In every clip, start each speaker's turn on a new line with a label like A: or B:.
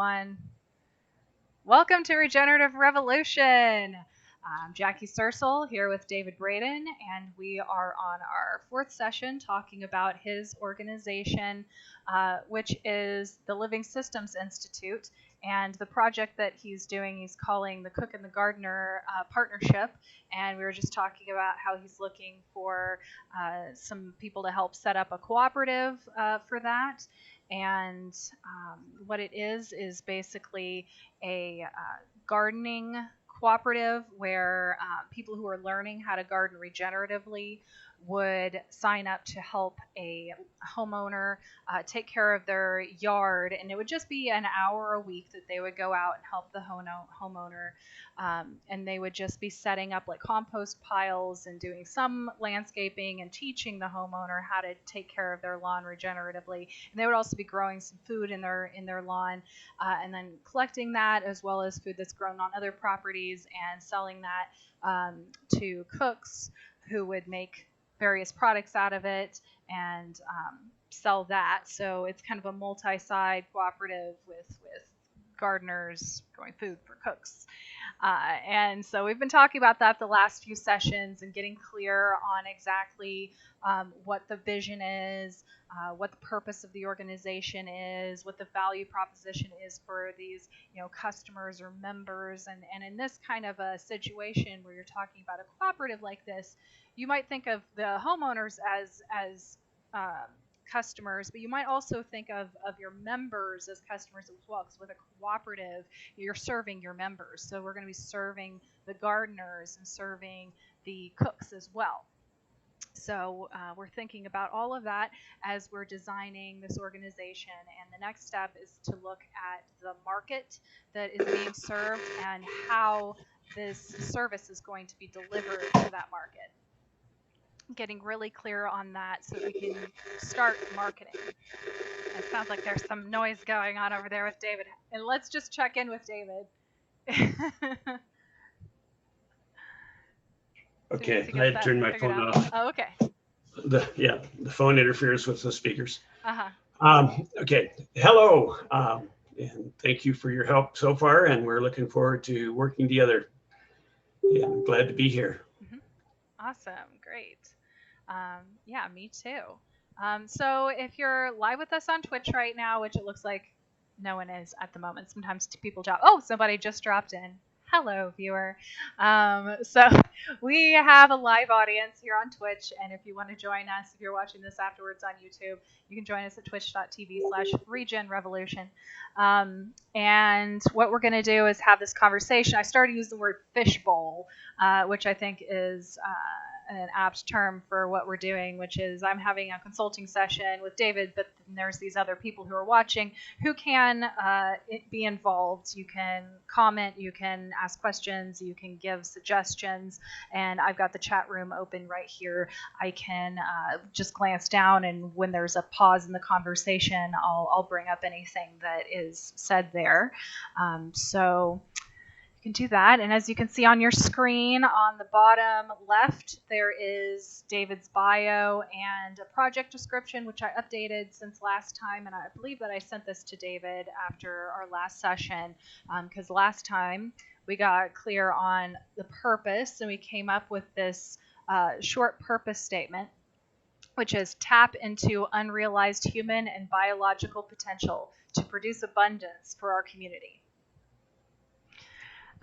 A: everyone. Welcome to Regenerative Revolution. I'm Jacki Saorsail here with David Braden, and we are on our fourth session talking about his organization, which is the Living Systems Institute, and the project that he's doing he's calling the Cook and the Gardener Partnership. And we were just talking about how he's looking for some people to help set up a cooperative for that. And what it is basically a gardening cooperative where people who are learning how to garden regeneratively would sign up to help a homeowner take care of their yard, and it would just be an hour a week that they would go out and help the homeowner, and they would just be setting up like compost piles and doing some landscaping and teaching the homeowner how to take care of their lawn regeneratively. And they would also be growing some food in their lawn, and then collecting that as well as food that's grown on other properties and selling that to cooks who would make various products out of it and sell that. So it's kind of a multi-side cooperative with gardeners growing food for cooks. And so we've been talking about that the last few sessions and getting clear on exactly what the vision is, what the purpose of the organization is, what the value proposition is for these, customers or members. And in this kind of a situation where you're talking about a cooperative like this, you might think of the homeowners as customers, but you might also think of your members as customers as well, because with a cooperative, you're serving your members. So we're going to be serving the gardeners and serving the cooks as well. So we're thinking about all of that as we're designing this organization. And the next step is to look at the market that is being served and how this service is going to be delivered to that market. Getting really clear on that so we can start marketing. It sounds like there's some noise going on over there with David. And let's just check in with David.
B: Okay, I had turned my phone off.
A: Oh, okay.
B: The phone interferes with the speakers.
A: Uh-huh.
B: Okay, hello, and thank you for your help so far, and we're looking forward to working together. Yeah, I'm glad to be here.
A: Mm-hmm. Awesome, great. Yeah, me too. So if you're live with us on Twitch right now, which it looks like no one is at the moment, sometimes people drop. Oh, somebody just dropped in. Hello, viewer. So we have a live audience here on Twitch, and if you want to join us, if you're watching this afterwards on YouTube, you can join us at twitch.tv/regenrevolution. And what we're going to do is have this conversation. I started to use the word fishbowl, which I think is an apt term for what we're doing, which is I'm having a consulting session with David, but then there's these other people who are watching who can be involved. You can comment, you can ask questions, you can give suggestions, and I've got the chat room open right here. I can just glance down, and when there's a pause in the conversation, I'll bring up anything that is said there. So you can do that. And as you can see on your screen on the bottom left, there is David's bio and a project description, which I updated since last time. And I believe that I sent this to David after our last session, because last time we got clear on the purpose, and we came up with this short purpose statement, which is tap into unrealized human and biological potential to produce abundance for our community.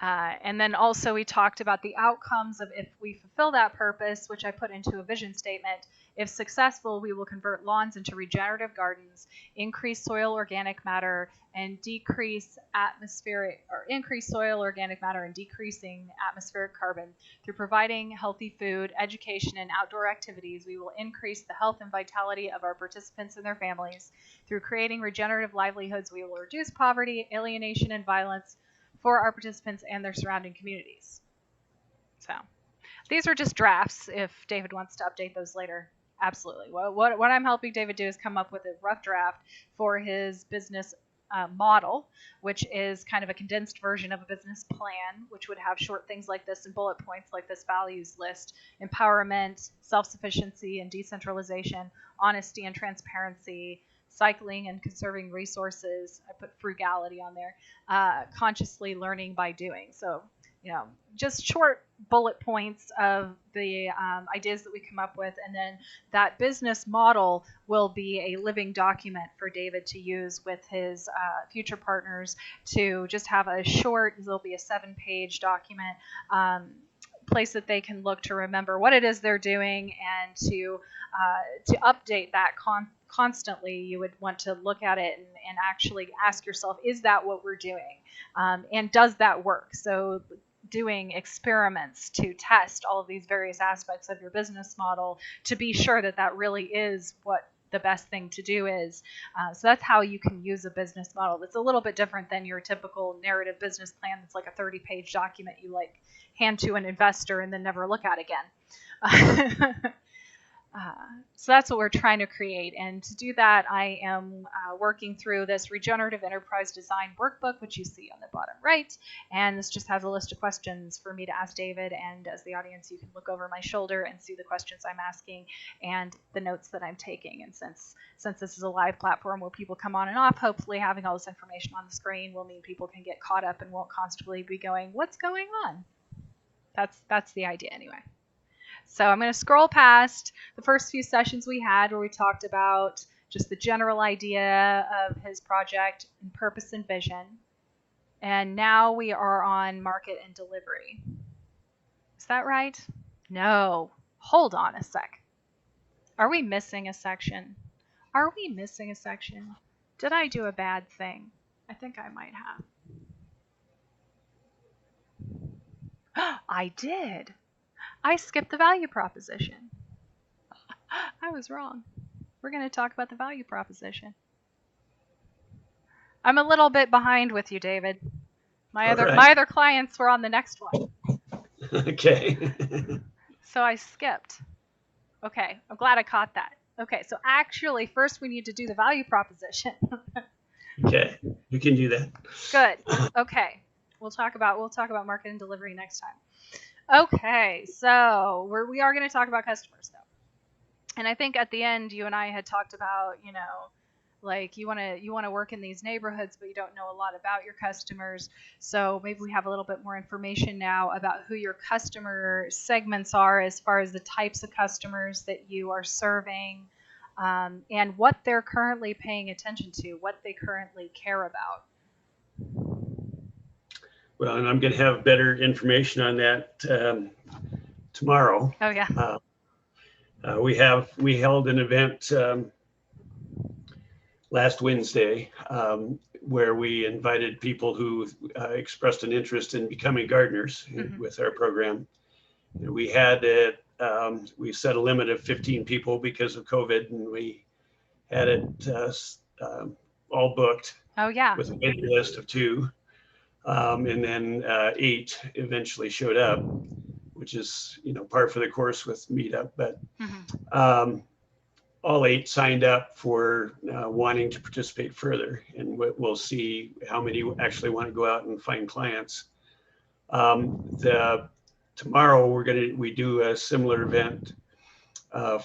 A: And then also we talked about the outcomes of if we fulfill that purpose, which I put into a vision statement. If successful, we will convert lawns into regenerative gardens, increase soil organic matter, and increase soil organic matter and decreasing atmospheric carbon. Through providing healthy food, education, and outdoor activities, we will increase the health and vitality of our participants and their families. Through creating regenerative livelihoods, we will reduce poverty, alienation, and violence for our participants and their surrounding communities. So these are just drafts. If David wants to update those later, absolutely. What I'm helping David do is come up with a rough draft for his business model, which is kind of a condensed version of a business plan, which would have short things like this and bullet points like this values list: empowerment, self-sufficiency and decentralization, honesty and transparency, cycling and conserving resources. I put frugality on there. Consciously learning by doing. So, just short bullet points of the ideas that we come up with, and then that business model will be a living document for David to use with his future partners to just have a short, there'll be a 7-page document, place that they can look to remember what it is they're doing, and to update that constantly. You would want to look at it and actually ask yourself, is that what we're doing? And does that work? So doing experiments to test all of these various aspects of your business model to be sure that that really is what the best thing to do is. So that's how you can use a business model. That's a little bit different than your typical narrative business plan. That's like a 30-page document you like hand to an investor and then never look at again. So that's what we're trying to create. And to do that, I am working through this Regenerative Enterprise Design Workbook, which you see on the bottom right. And this just has a list of questions for me to ask David. And as the audience, you can look over my shoulder and see the questions I'm asking and the notes that I'm taking. And since this is a live platform where people come on and off, hopefully having all this information on the screen will mean people can get caught up and won't constantly be going, what's going on? That's the idea anyway. So I'm going to scroll past the first few sessions we had where we talked about just the general idea of his project and purpose and vision. And now we are on market and delivery. Is that right? No. Hold on a sec. Are we missing a section? Are we missing a section? Did I do a bad thing? I think I might have. I did. I skipped the value proposition. I was wrong. We're going to talk about the value proposition. I'm a little bit behind with you, David. My other clients were on the next one.
B: Okay.
A: So I skipped. Okay, I'm glad I caught that. Okay, so actually first we need to do the value proposition.
B: Okay, we can do that.
A: Good. Okay. We'll talk about market and delivery next time. Okay, so we are going to talk about customers though. And I think at the end you and I had talked about, like you want to work in these neighborhoods, but you don't know a lot about your customers. So maybe we have a little bit more information now about who your customer segments are as far as the types of customers that you are serving, and what they're currently paying attention to, what they currently care about.
B: Well, and I'm going to have better information on that tomorrow.
A: Oh yeah.
B: We held an event last Wednesday where we invited people who expressed an interest in becoming gardeners with our program. And we had it. We set a limit of 15 people because of COVID, and we had it all booked.
A: Oh yeah.
B: With a waiting list of 2. And then 8 eventually showed up, which is, par for the course with Meetup. But all 8 signed up for wanting to participate further, and we'll see how many actually want to go out and find clients. Tomorrow we do a similar event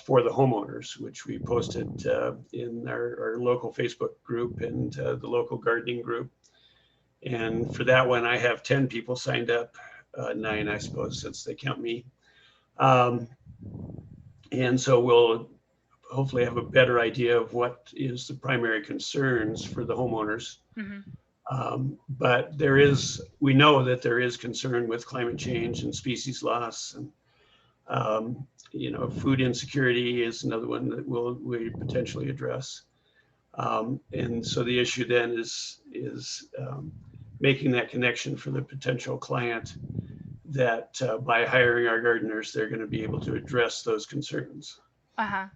B: for the homeowners, which we posted in our local Facebook group and the local gardening group. And for that one, I have 10 people signed up, 9, I suppose, since they count me. And so we'll hopefully have a better idea of what is the primary concerns for the homeowners. But we know that there is concern with climate change and species loss, and food insecurity is another one that we potentially address. And so the issue then is making that connection for the potential client that by hiring our gardeners, they're going to be able to address those concerns.
A: Yeah.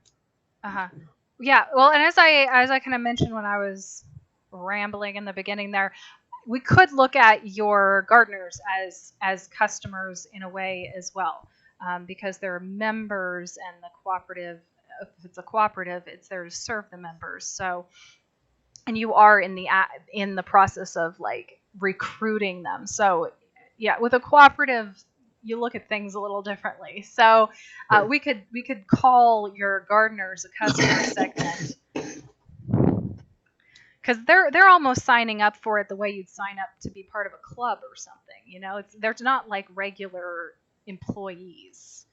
A: Well, and as I kind of mentioned when I was rambling in the beginning there, we could look at your gardeners as customers in a way as well, because they're members, and the cooperative, if it's a cooperative, it's there to serve the members. So, and you are in the process of like recruiting them. So yeah, with a cooperative, you look at things a little differently. So we could call your gardeners a customer segment. because they're almost signing up for it the way you'd sign up to be part of a club or something. They're not like regular employees.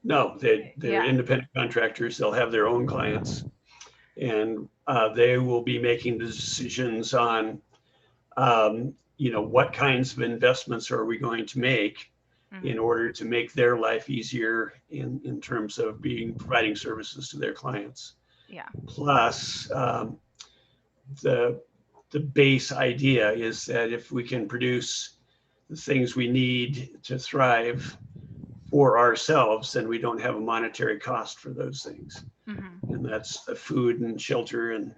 B: No, they're
A: Yeah.
B: independent contractors. They'll have their own clients, and they will be making the decisions on, what kinds of investments are we going to make in
A: Mm-hmm.
B: order to make their life easier in terms of providing services to their clients.
A: Yeah.
B: Plus, the the base idea is that if we can produce the things we need to thrive for ourselves, then we don't have a monetary cost for those things.
A: Mm-hmm.
B: And that's the food and shelter and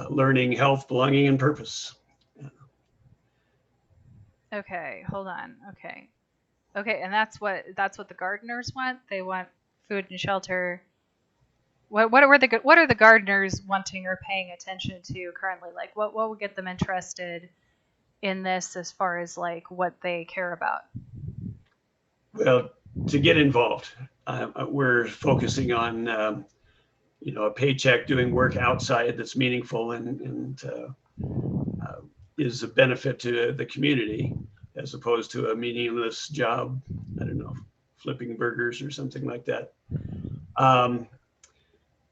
B: learning, health, belonging, and purpose.
A: Okay, hold on. Okay, and that's what the gardeners want. They want food and shelter. What are the gardeners wanting or paying attention to currently? Like, what would get them interested in this as far as like what they care about?
B: Well, to get involved, we're focusing on a paycheck doing work outside that's meaningful and is a benefit to the community as opposed to a meaningless job. I don't know, flipping burgers or something like that. Um,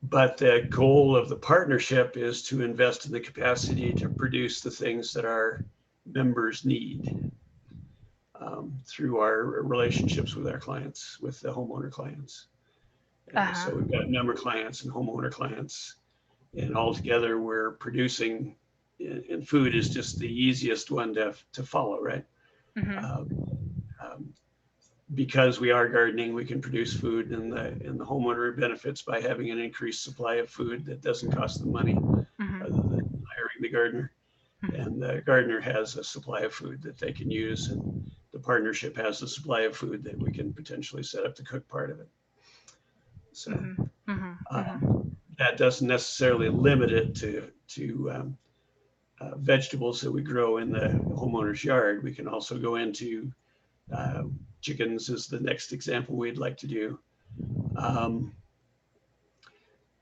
B: but the goal of the partnership is to invest in the capacity to produce the things that our members need through our relationships with our clients, with the homeowner clients.
A: Uh-huh.
B: So we've got member clients and homeowner clients, and all together we're producing. And food is just the easiest one to follow, right?
A: Mhm.
B: Um, um, because we are gardening, we can produce food, and the homeowner benefits by having an increased supply of food that doesn't cost them money, other
A: Mhm.
B: than hiring the gardener. And the gardener has a supply of food that they can use, and the partnership has a supply of food that we can potentially set up to cook part of it. So
A: Mhm. Mhm.
B: um,
A: Mhm.
B: that doesn't necessarily limit it to vegetables that we grow in the homeowner's yard. We can also go into uh, chickens is the next example we'd like to do. Um,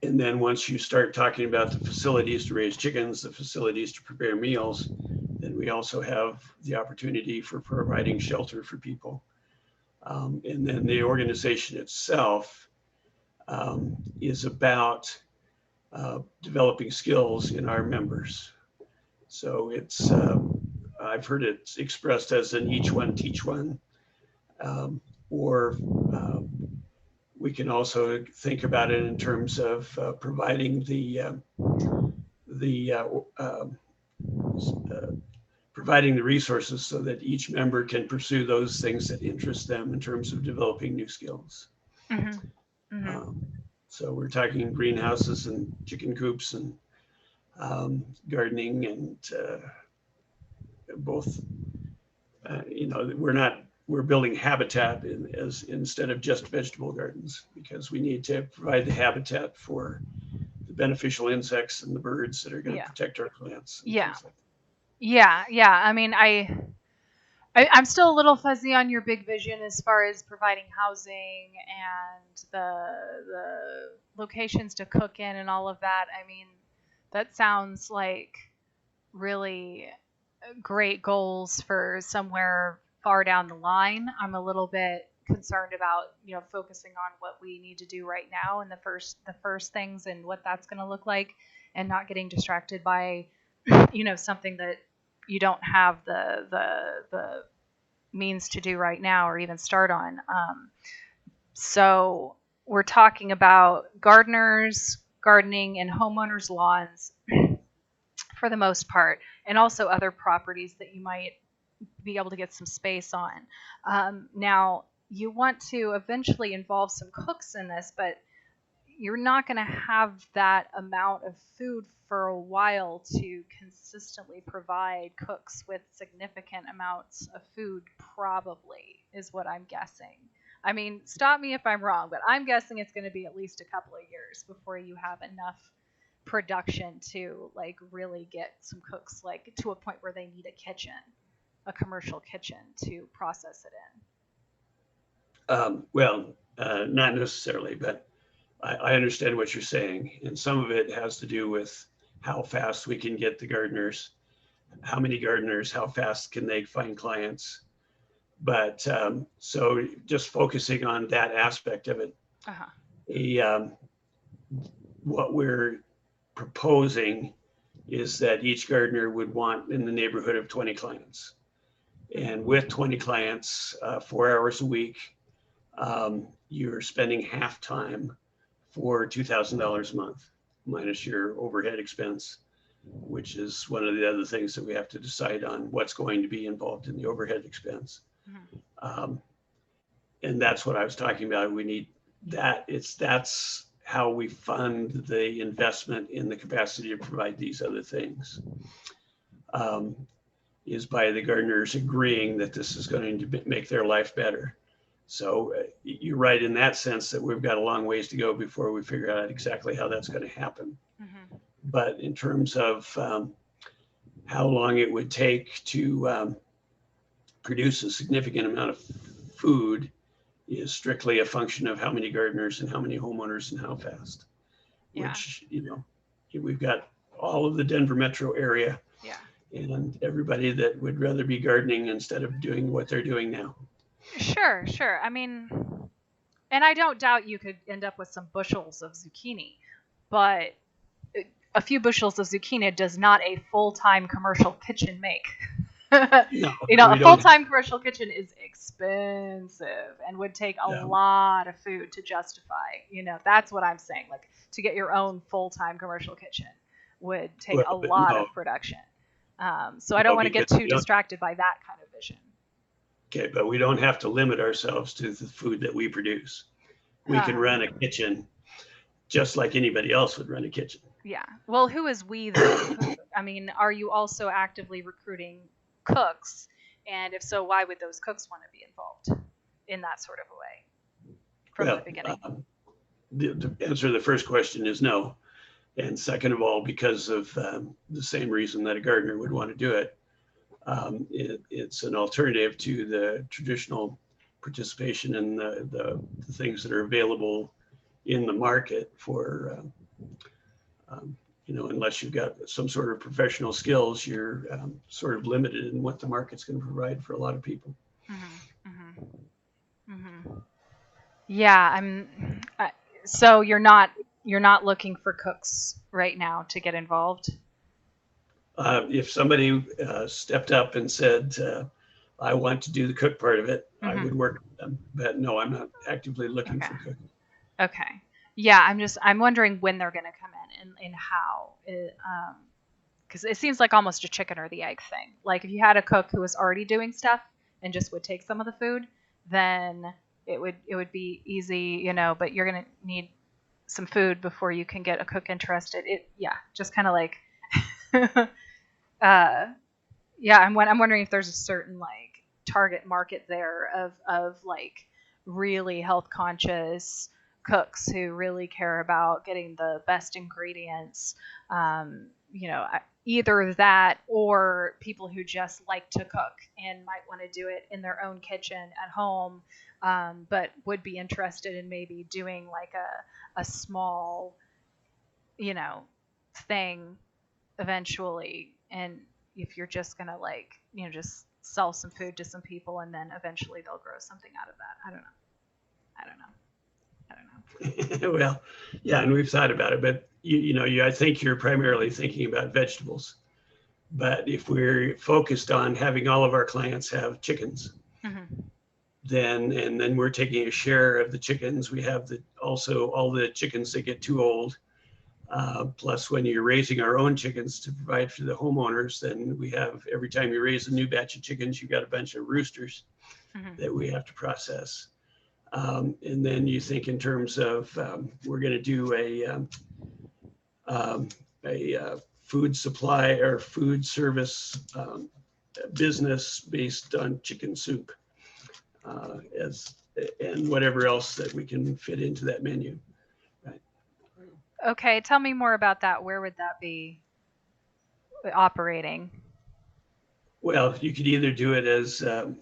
B: and then once you start talking about the facilities to raise chickens, the facilities to prepare meals, then we also have the opportunity for providing shelter for people. And then the organization itself is about developing skills in our members. So I've heard it expressed as an each one teach one, or um, we can also think about it in terms of the uh, providing the resources so that each member can pursue those things that interest them in terms of developing new skills.
A: Mhm.
B: Um,
A: Mhm.
B: so we're talking greenhouses and chicken coops and gardening and both. We're building habitat as instead of just vegetable gardens because we need to provide the habitat for the beneficial insects and the birds that are going to
A: Yeah.
B: protect our plants and
A: Yeah.
B: things like
A: Yeah. Yeah. I mean, I'm still a little fuzzy on your big vision as far as providing housing and the locations to cook in and all of that. I mean, that sounds like really great goals for somewhere far down the line. I'm a little bit concerned about, focusing on what we need to do right now and the first things and what that's going to look like, and not getting distracted by, something that you don't have the means to do right now or even start on. So we're talking about gardeners, gardening, and homeowners' lawns for the most part, and also other properties that you might be able to get some space on. Now, you want to eventually involve some cooks in this, but you're not going to have that amount of food for a while to consistently provide cooks with significant amounts of food, probably, is what I'm guessing. I mean, stop me if I'm wrong, but I'm guessing it's going to be at least a couple of years before you have enough production to like really get some cooks like to a point where they need a kitchen, a commercial kitchen to process it in.
B: well, not necessarily, but I understand what you're saying, and some of it has to do with how fast we can get the gardeners, how many gardeners, how fast can they find clients. But so just focusing on that aspect of it,
A: Uh-huh.
B: a, what we're proposing is that each gardener would want in the neighborhood of 20 clients. And with 20 clients, 4 hours a week, you're spending half time for $2,000 a month, minus your overhead expense, which is one of the other things that we have to decide on what's going to be involved in the overhead expense.
A: Mm-hmm.
B: Um, and that's what I was talking about. We need that. That's how we fund the investment in the capacity to provide these other things. Is by the gardeners agreeing that this is going to make their life better. So you're right in that sense that we've got a long ways to go before we figure out exactly how that's going to happen.
A: Mm-hmm.
B: But in terms of how long it would take to produce a significant amount of food is strictly a function of how many gardeners and how many homeowners and how fast.
A: Yeah.
B: Which, we've got all of the Denver metro area.
A: Yeah.
B: And everybody that would rather be gardening instead of doing what they're doing now.
A: Sure, sure. I mean, and I don't doubt you could end up with some bushels of zucchini, but a few bushels of zucchini does not a full-time commercial kitchen make.
B: No,
A: A
B: we don't.
A: full-time commercial kitchen is expensive and would take a lot of food to justify. That's what I'm saying. Like, to get your own full-time commercial kitchen would take a lot of production. So I don't want to get too distracted by that kind of vision.
B: Okay, but we don't have to limit ourselves to the food that we produce. We can run a kitchen just like anybody else would run a kitchen.
A: Yeah. Well, who is we then? I mean, are you also actively recruiting cooks? And if so, why would those cooks want to be involved in that sort of a way from the beginning?
B: The answer to the first question is no. And second of all, because of the same reason that a gardener would want to do it, it's an alternative to the traditional participation in the things that are available in the market for, unless you've got some sort of professional skills, you're sort of limited in what the market's going to provide for a lot of people.
A: Mm-hmm. Mm-hmm. Mm-hmm. Yeah, so you're not looking for cooks right now to get involved?
B: If somebody stepped up and said, I want to do the cook part of it, I would work with them. But no, I'm not actively looking for cooking.
A: Okay. Yeah, I'm wondering when they're going to come in and how. Because it seems like almost a chicken or the egg thing. Like, if you had a cook who was already doing stuff and just would take some of the food, then it would be easy, but you're going to need some food before you can get a cook interested. Just kind of like, I'm wondering if there's a certain like target market there of like really health conscious cooks who really care about getting the best ingredients. Either that or people who just like to cook and might want to do it in their own kitchen at home, but would be interested in maybe doing like a small, thing eventually. And if you're just going to like, just sell some food to some people and then eventually they'll grow something out of that. I don't know.
B: Well, yeah, and we've thought about it, but I think you're primarily thinking about vegetables. But if we're focused on having all of our clients have chickens, then we're taking a share of the chickens. We have also all the chickens that get too old. Plus, when you're raising our own chickens to provide for the homeowners, then we have, every time you raise a new batch of chickens, you've got a bunch of roosters that we have to process. And then you think in terms of we're going to do a food supply or food service business based on chicken soup and whatever else that we can fit into that menu. Right.
A: Okay, tell me more about that. Where would that be operating?
B: Well, you could either do it as a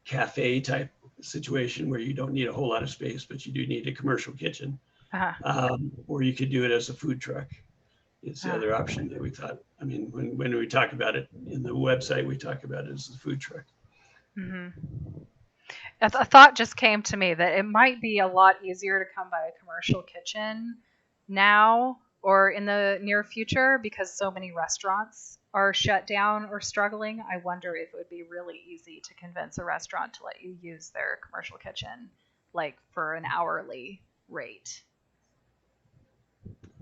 B: cafe type situation where you don't need a whole lot of space, but you do need a commercial kitchen. Or you could do it as a food truck. It's the
A: Uh,
B: other option that we thought. I mean, when we talk about it in the website, we talk about it as the food truck.
A: hmm A thought just came to me that it might be a lot easier to come by a commercial kitchen now or in the near future because so many restaurants are shut down or struggling. I wonder if it would be really easy to convince a restaurant to let you use their commercial kitchen, like for an hourly rate.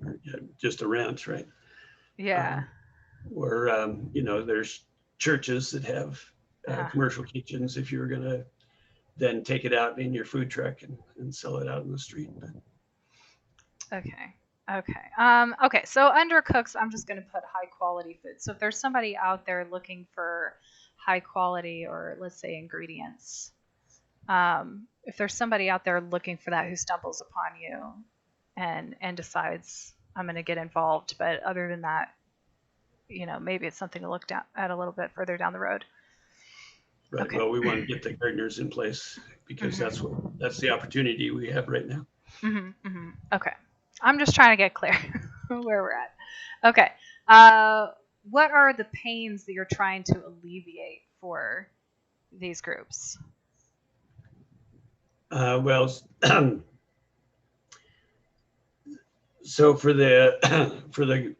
B: Or, yeah, just a rent, right?
A: Yeah.
B: Or there's churches that have
A: Uh-huh.
B: commercial kitchens. If you were going to then take it out in your food truck and sell it out in the street. But
A: Okay. Okay. Okay. So under cooks, I'm just going to put high quality food. So if there's somebody out there looking for high quality or let's say ingredients, if there's somebody out there looking for that who stumbles upon you and decides I'm going to get involved, but other than that, maybe it's something to look down at a little bit further down the road.
B: right.
A: Okay.
B: Well, we want to get the gardeners in place because
A: Mm-hmm.
B: that's the opportunity we have right now.
A: Mm-hmm. Mm-hmm. Okay. I'm just trying to get clear where we're at. Okay. What are the pains that you're trying to alleviate for these groups?
B: Well, so for the for the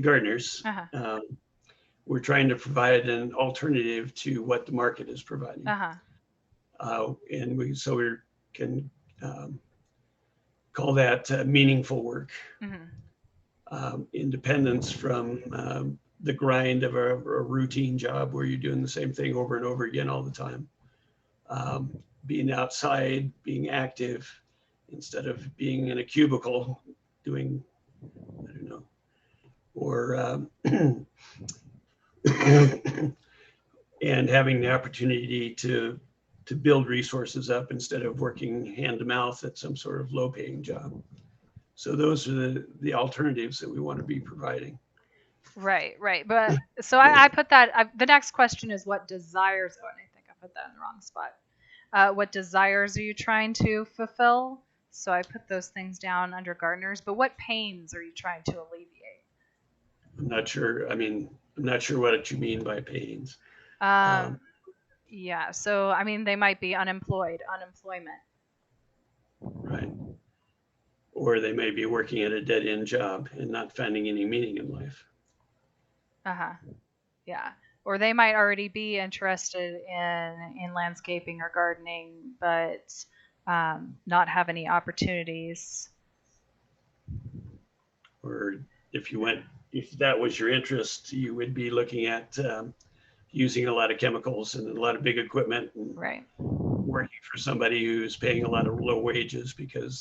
B: gardeners,
A: Uh-huh.
B: we're trying to provide an alternative to what the market is providing,
A: Uh-huh.
B: and we can um, call that meaningful work,
A: Mm-hmm.
B: independence from the grind of a routine job where you're doing the same thing over and over again all the time. Being outside, being active, instead of being in a cubicle doing, I don't know, or and having the opportunity to build resources up instead of working hand to mouth at some sort of low paying job. So those are the alternatives that we want to be providing.
A: Right, right. But so
B: Yeah.
A: I put that. The next question is what desires. Oh, and I think I put that in the wrong spot. What desires are you trying to fulfill? So I put those things down under gardeners. But what pains are you trying to alleviate?
B: I'm not sure. I mean, I'm not sure what you mean by pains.
A: Um,
B: Um,
A: yeah. So I mean, they might be unemployment.
B: right. Or they may be working at a dead end job and not finding any meaning in life.
A: Uh huh. Yeah. Or they might already be interested in landscaping or gardening, but not have any opportunities.
B: Or if you went, if that was your interest, you would be looking at using a lot of chemicals and a lot of big equipment and
A: Right.
B: working for somebody who's paying a lot of low wages because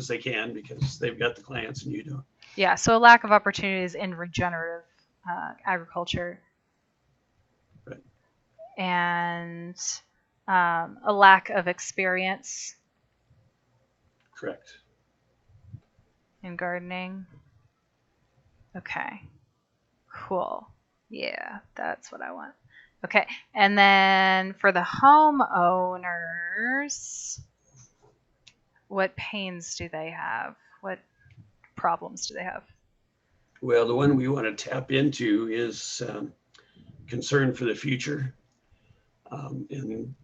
B: they can, because they've got the clients and you don't.
A: Yeah. So a lack of opportunities in regenerative agriculture
B: Right.
A: and a lack of experience
B: Correct.
A: in gardening. Okay. Cool. Yeah, that's what I want. Okay. And then for the homeowners, what pains do they have? What problems do they have?
B: Well, the one we want to tap into is concern for the future. And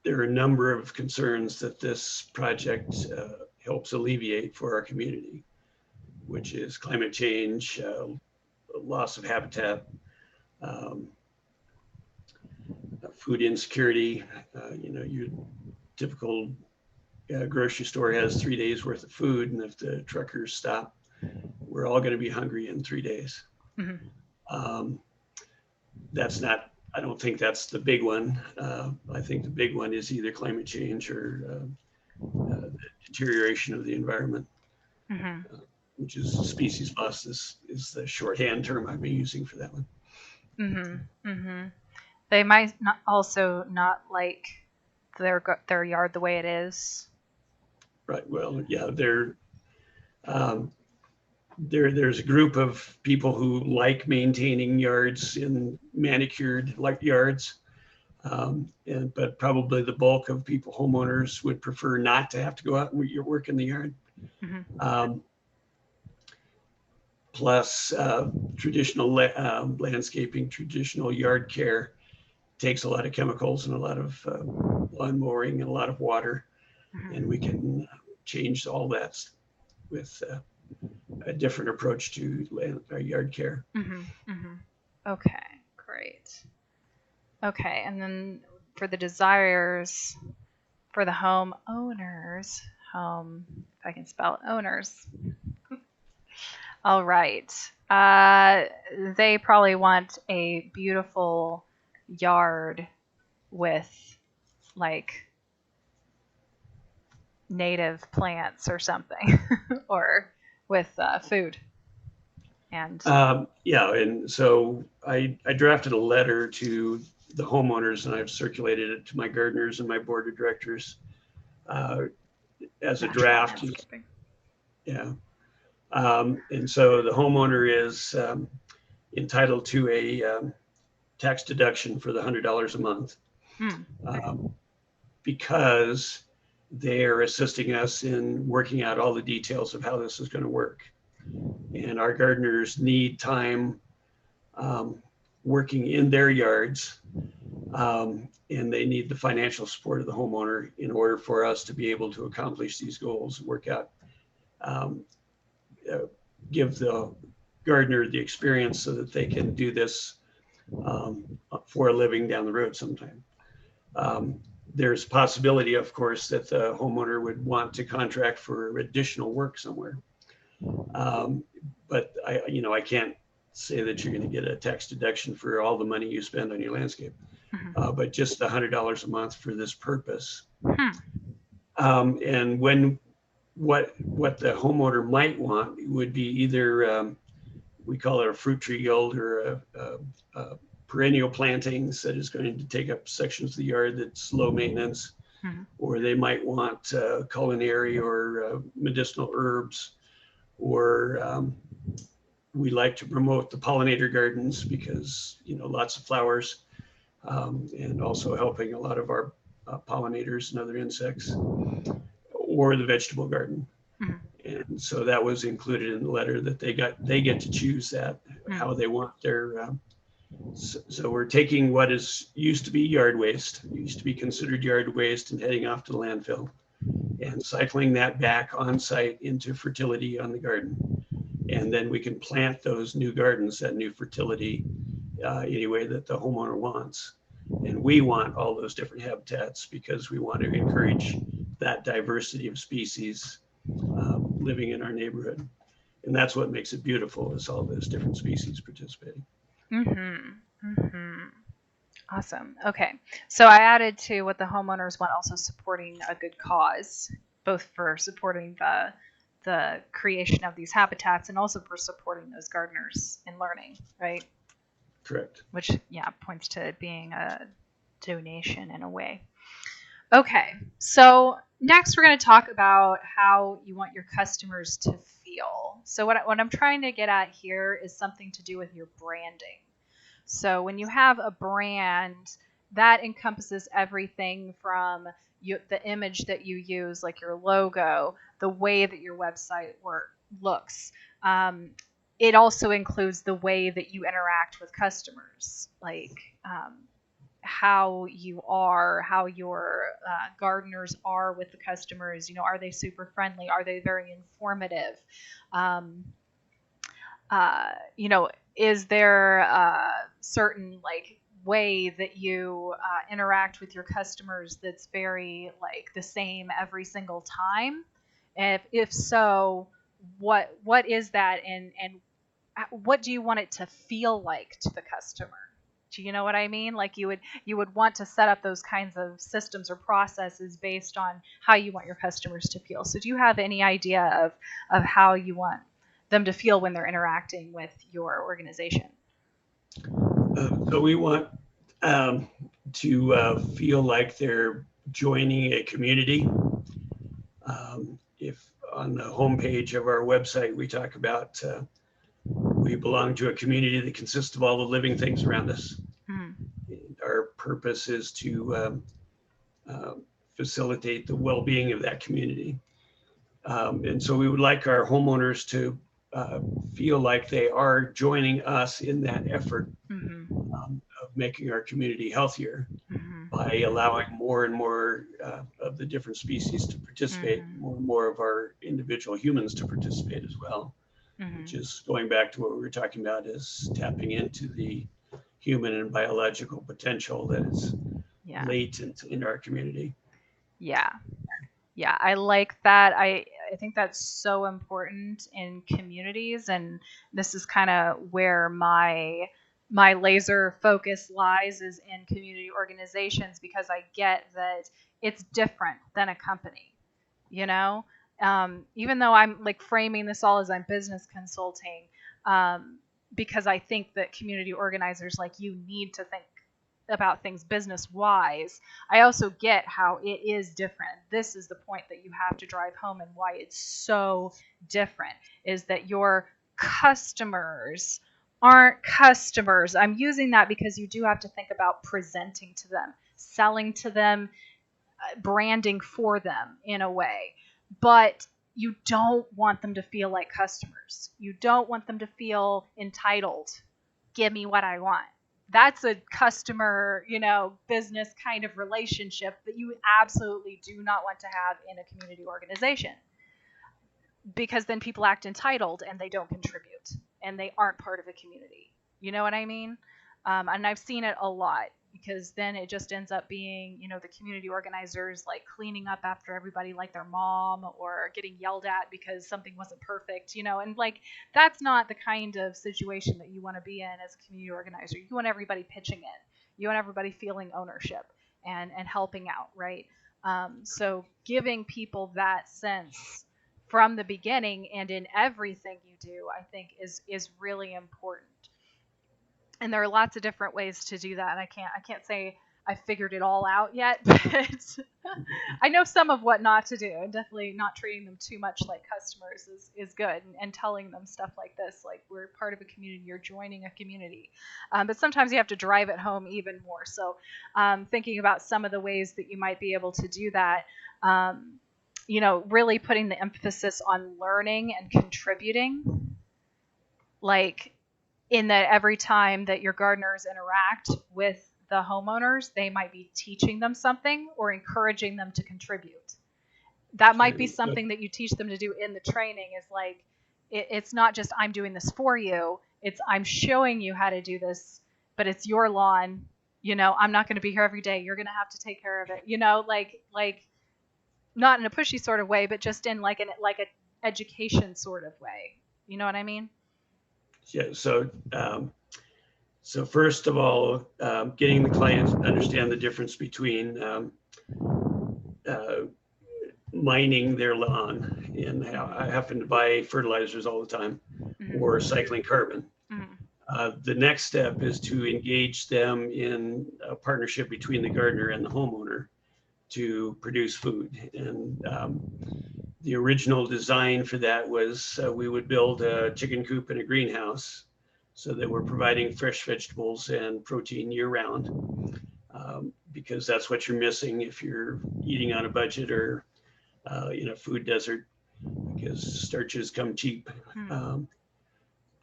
B: there are a number of concerns that this project helps alleviate for our community, which is climate change, loss of habitat, um, food insecurity. Your typical grocery store has 3 days worth of food, and if the truckers stop, we're all going to be hungry in 3 days.
A: Mm-hmm.
B: Um, that's not. I don't think that's the big one. I think the big one is either climate change or the deterioration of the environment,
A: Mm-hmm.
B: which is species loss. Is the shorthand term I've been using for that one.
A: Mm-hmm. Mm-hmm. They might not also not like their yard the way it is.
B: Right. Well, yeah, um, there's a group of people who like maintaining yards in manicured like yards. But probably the bulk of people, homeowners, would prefer not to have to go out and work in the yard.
A: Mhm.
B: Um, plus traditional landscaping, traditional yard care takes a lot of chemicals and a lot of lawn mowing and a lot of water. And we
A: Mhm.
B: can change all that with a different approach to yard care.
A: Mhm. Mhm. Okay, great. Okay, and then for the desires for the home owners, if I can spell owners. All right. They probably want a beautiful yard with like native plants or something, or with food and.
B: Yeah, and so I drafted a letter to the homeowners and I've circulated it to my gardeners and my board of directors uh, as a
A: Natural
B: draft.
A: landscaping.
B: Yeah. And so the homeowner is entitled to a tax deduction for the $100 a month
A: Okay.
B: um, because they are assisting us in working out all the details of how this is going to work. And our gardeners need time um, working in their yards, and they need the financial support of the homeowner in order for us to be able to accomplish these goals, work out, um, uh, give the gardener the experience so that they can do this um, for a living down the road sometime. Um, there's a possibility, of course, that the homeowner would want to contract for additional work somewhere. Um, but I can't say that you're going to get a tax deduction for all the money you spend on your landscape,
A: Mm-hmm.
B: but just $100 a month for this purpose.
A: Hmm.
B: And what the homeowner might want would be either we call it a fruit tree yield or a perennial plantings that is going to take up sections of the yard that's low maintenance,
A: Hmm.
B: or they might want culinary or medicinal herbs, or we like to promote the pollinator gardens because lots of flowers, and also helping a lot of our pollinators and other insects, or the vegetable garden.
A: Hmm.
B: And so that was included in the letter that they get to choose that
A: Hmm.
B: how they want their so we're taking what is used to be yard waste, used to be considered yard waste, and heading off to the landfill and cycling that back on site into fertility on the garden. And then we can plant those new gardens, that new fertility, any way that the homeowner wants. And we want all those different habitats because we want to encourage that diversity of species living in our neighborhood. And that's what makes it beautiful is all those different species participating.
A: Mm-hmm. Mm-hmm. Awesome. Okay. So I added to what the homeowners want, also supporting a good cause, both for supporting the creation of these habitats and also for supporting those gardeners in learning, right?
B: Correct.
A: Which, yeah, points to it being a donation in a way. Okay. So next we're going to talk about how you want your customers to feel. So what I'm trying to get at here is something to do with your branding. So when you have a brand, that encompasses everything from the image that you use, like your logo, the way that your website looks. Um, it also includes the way that you interact with customers, like how you are, how your gardeners are with the customers. Are they super friendly? Are they very informative? Um, uh, you know, is there a certain like way that you interact with your customers that's very like the same every single time? If so, what is that, and what do you want it to feel like to the customer? Do you know what I mean? Like you would want to set up those kinds of systems or processes based on how you want your customers to feel. So do you have any idea of how you want them to feel when they're interacting with your organization?
B: So we want to feel like they're joining a community. If on the homepage of our website we talk about we belong to a community that consists of all the living things around us.
A: Hmm.
B: And our purpose is to uh, facilitate the well-being of that community. And so we would like our homeowners to feel like they are joining us in that effort of making our community healthier by allowing more and more of the different species to participate, more and more of our individual humans to participate as well, which is going back to what we were talking about, is tapping into the human and biological potential that is latent in our community.
A: Yeah. Yeah, I like that. I think that's so important in communities, and this is kind of where my laser focus lies, is in community organizations, because I get that it's different than a company, you know. Even though I'm like framing this all as I'm business consulting, um, because I think that community organizers like you need to think about things business wise. I also get how it is different. This is the point that you have to drive home, and why it's so different is that your customers aren't customers. I'm using that because you do have to think about presenting to them, selling to them, branding for them in a way. But you don't want them to feel like customers. You don't want them to feel entitled. Give me what I want. That's a customer, business kind of relationship that you absolutely do not want to have in a community organization, because then people act entitled and they don't contribute and they aren't part of a community. You know what I mean? And I've seen it a lot, because then it just ends up being, the community organizers like cleaning up after everybody like their mom, or getting yelled at because something wasn't perfect, and like that's not the kind of situation that you want to be in as a community organizer. You want everybody pitching in. You want everybody feeling ownership and helping out, right? So giving people that sense from the beginning and in everything you do, I think is really important. And there are lots of different ways to do that. And I can't say I figured it all out yet, but I know some of what not to do. And definitely not treating them too much like customers is good, and telling them stuff like this, like, we're part of a community, you're joining a community. But sometimes you have to drive it home even more. So thinking about some of the ways that you might be able to do that, really putting the emphasis on learning and contributing, like, in that every time that your gardeners interact with the homeowners, they might be teaching them something or encouraging them to contribute. That might be something that you teach them to do in the training, is like, it's not just I'm doing this for you, it's I'm showing you how to do this, but it's your lawn. I'm not going to be here every day. You're going to have to take care of it. Like not in a pushy sort of way, but just in like an education sort of way. You know what I mean?
B: Yeah. So first of all, getting the clients to understand the difference between mining their lawn, and I happen to buy fertilizers all the time, or cycling carbon. The next step is to engage them in a partnership between the gardener and the homeowner to produce food. And the original design for that was we would build a chicken coop and a greenhouse, so that we're providing fresh vegetables and protein year round, because that's what you're missing if you're eating on a budget or in a food desert, because starches come cheap.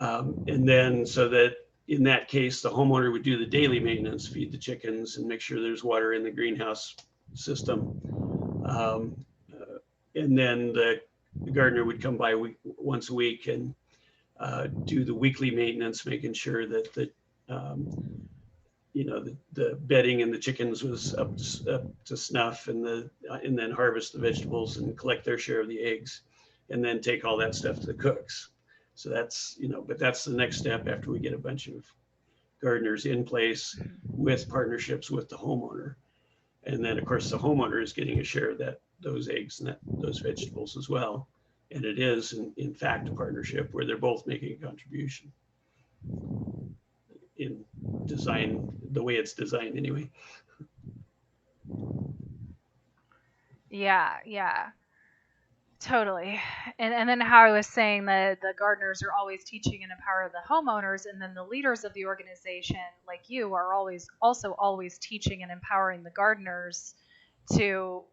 B: And then, so that in that case, the homeowner would do the daily maintenance, feed the chickens and make sure there's water in the greenhouse system. And then the gardener would come by once a week and do the weekly maintenance, making sure that the bedding and the chickens was up to snuff, and then harvest the vegetables and collect their share of the eggs, and then take all that stuff to the cooks. So that's, but that's the next step after we get a bunch of gardeners in place with partnerships with the homeowner. And then of course the homeowner is getting a share of those eggs and those vegetables as well. And it is in fact a partnership where they're both making a contribution in design, the way it's designed anyway.
A: Yeah, totally. And then how I was saying that the gardeners are always teaching and empower the homeowners, and then the leaders of the organization, like you, are always teaching and empowering the gardeners to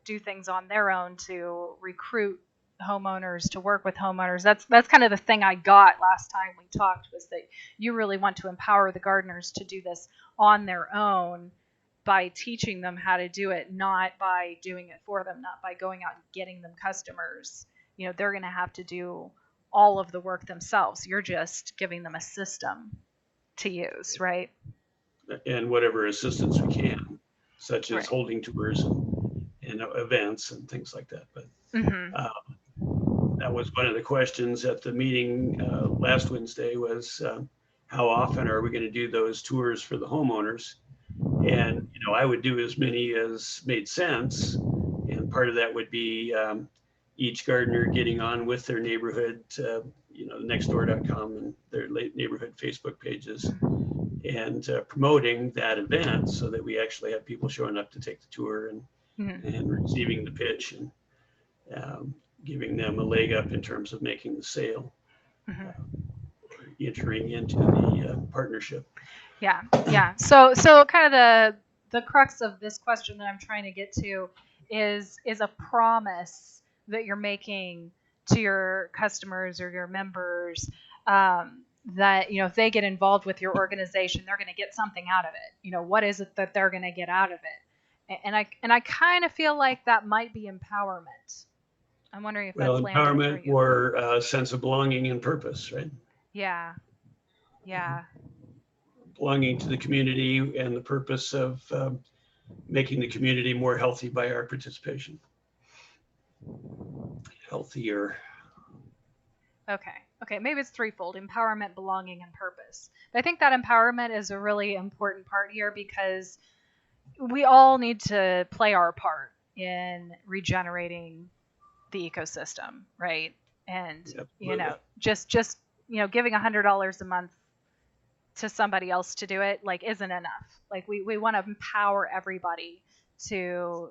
A: do things on their own to recruit homeowners to work with homeowners. That's kind of the thing I got last time we talked, was that you really want to empower the gardeners to do this on their own by teaching them how to do it, not by doing it for them, not by going out and getting them customers. They're going to have to do all of the work themselves. You're just giving them a system to use, right?
B: And whatever assistance we can, such as
A: Right.
B: holding tours and events and things like that. But that was one of the questions at the meeting last Wednesday was how often are we going to do those tours for the homeowners? And, I would do as many as made sense. And part of that would be each gardener getting on with their neighborhood, nextdoor.com and their neighborhood Facebook pages and promoting that event so that we actually have people showing up to take the tour and receiving the pitch and giving them a leg up in terms of making the sale, entering into the partnership.
A: Yeah. So kind of the crux of this question that I'm trying to get to is a promise that you're making to your customers or your members, that if they get involved with your organization, they're going to get something out of it. What is it that they're going to get out of it? And I kind of feel like that might be empowerment. I'm wondering if that's landing for
B: Empowerment
A: you.
B: or a sense of belonging and purpose, right?
A: Yeah.
B: Belonging to the community and the purpose of making the community more healthy by our participation. Healthier.
A: Okay, maybe it's threefold: empowerment, belonging, and purpose. But I think that empowerment is a really important part here, because we all need to play our part in regenerating the ecosystem, right? And
B: Absolutely.
A: just giving $100 a month to somebody else to do it isn't enough. We want to empower everybody to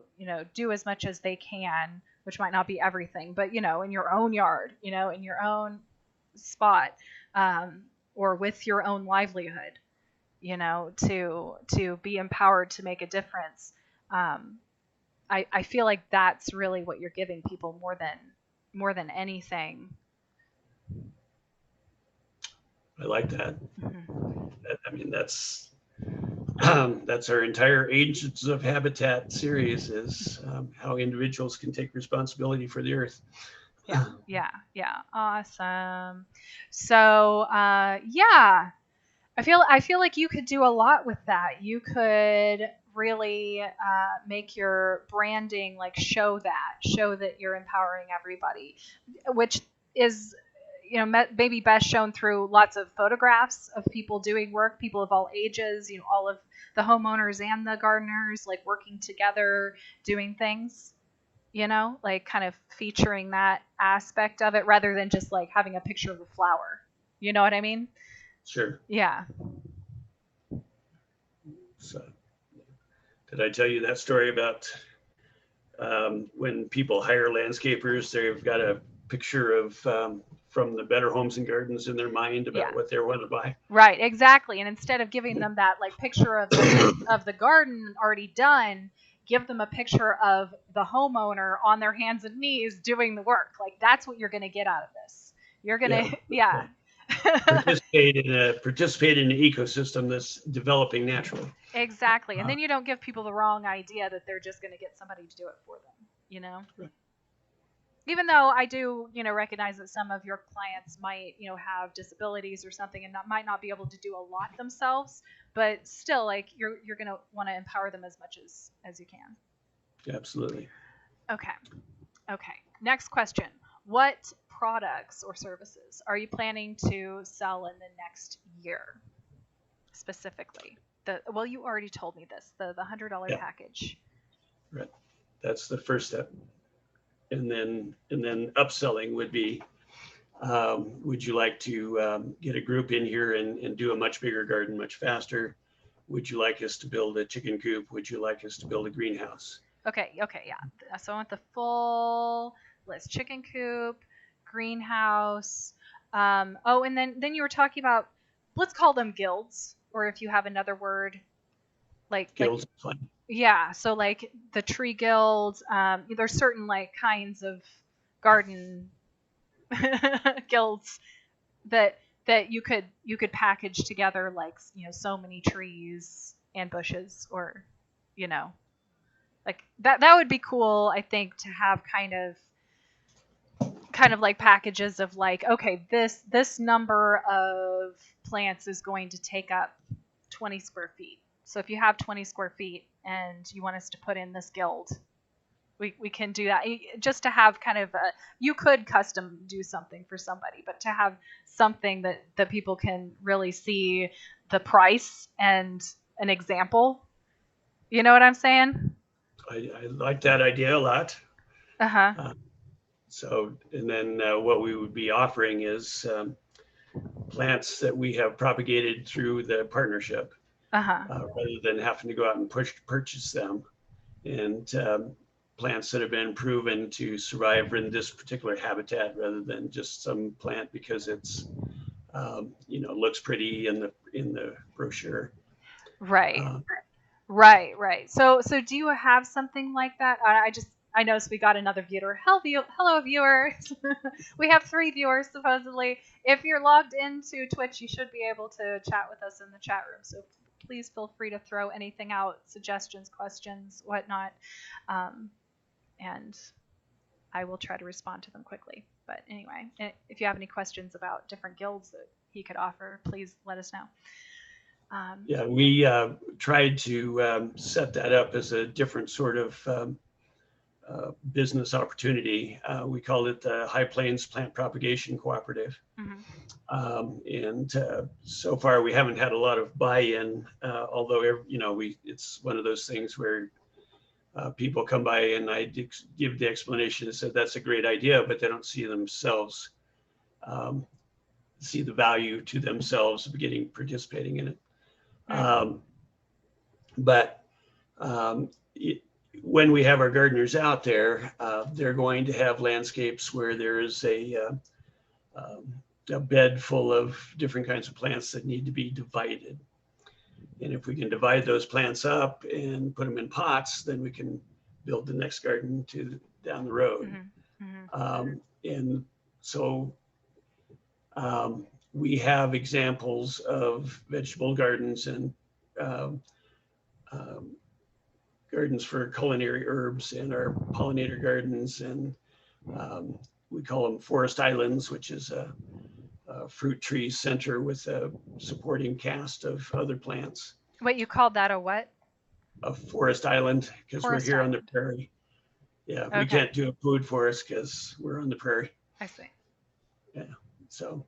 A: do as much as they can, which might not be everything, but in your own yard, in your own spot, or with your own livelihood, to be empowered to make a difference. I feel like that's really what you're giving people more than anything.
B: I like that. I mean, that's our entire Agents of Habitat series is how individuals can take responsibility for the earth.
A: Yeah. Awesome. So, yeah, I feel like you could do a lot with that. You could really make your branding show that you're empowering everybody, which is maybe best shown through lots of photographs of people doing work, people of all ages, all of the homeowners and the gardeners working together doing things, kind of featuring that aspect of it rather than just having a picture of a flower. You know what I mean?
B: Sure.
A: Yeah.
B: So, did I tell you that story about when people hire landscapers, they've got a picture of from the Better Homes and Gardens in their mind about what they want to buy?
A: Right, exactly. And instead of giving them that picture of the garden already done, give them a picture of the homeowner on their hands and knees doing the work. That's what you're going to get out of this. You're going to
B: participate in an ecosystem that's developing naturally.
A: Exactly. And then you don't give people the wrong idea that they're just going to get somebody to do it for them, Right. Even though I do, recognize that some of your clients might, have disabilities or something and might not be able to do a lot themselves, but still, you're going to want to empower them as much as you can.
B: Absolutely.
A: Okay. Next question: what products or services are you planning to sell in the next year, specifically? Well, you already told me this. The $100 package.
B: Right. That's the first step. And then upselling would be, would you like to get a group in here and do a much bigger garden much faster? Would you like us to build a chicken coop? Would you like us to build a greenhouse?
A: Okay, yeah. So I want the full list: chicken coop, greenhouse. And then you were talking about, let's call them guilds, or if you have another word,
B: guilds. Fine.
A: Yeah, so like the tree guild, there's certain like kinds of garden guilds that you could package together, like, so many trees and bushes, or, you know like that would be cool, I think, to have kind of like packages of like, okay, this number of plants is going to take up 20 square feet. So if you have 20 square feet and you want us to put in this guild, we can do that, just to have kind of you could custom do something for somebody, but to have something that people can really see the price and an example. You know what I'm saying?
B: I like that idea a lot.
A: Uh-huh.
B: Uh, so, and then what we would be offering is plants that we have propagated through the partnership,
A: Uh-huh.
B: rather than having to go out and purchase them. And plants that have been proven to survive in this particular habitat, rather than just some plant because it's looks pretty in the brochure.
A: Right.
B: Uh,
A: Right. So do you have something like that? I noticed we got another viewer. Hello, viewers. We have 3 viewers supposedly. If you're logged into Twitch, you should be able to chat with us in the chat room. So please feel free to throw anything out, suggestions, questions, whatnot, and I will try to respond to them quickly. But anyway, if you have any questions about different guilds that he could offer, please let us know.
B: yeah, we tried to set that up as a different sort of business opportunity. We called it the High Plains Plant Propagation Cooperative.
A: Mm-hmm.
B: And so far we haven't had a lot of buy-in, although it's one of those things where people come by and I give the explanation and said that's a great idea, but they don't see themselves, see the value to themselves of participating in it.
A: Mm-hmm.
B: But when we have our gardeners out there, they're going to have landscapes where there is a bed full of different kinds of plants that need to be divided. And if we can divide those plants up and put them in pots, then we can build the next garden down the road.
A: Mm-hmm. Mm-hmm.
B: And so we have examples of vegetable gardens and um, um, gardens for culinary herbs, and our pollinator gardens, and we call them forest islands, which is a fruit tree center with a supporting cast of other plants.
A: Wait, you called that a what?
B: A forest island because we're
A: Forest
B: here on the
A: island.
B: prairie. Yeah, we
A: Okay,
B: can't do a food forest because we're on the prairie.
A: I see.
B: Yeah, so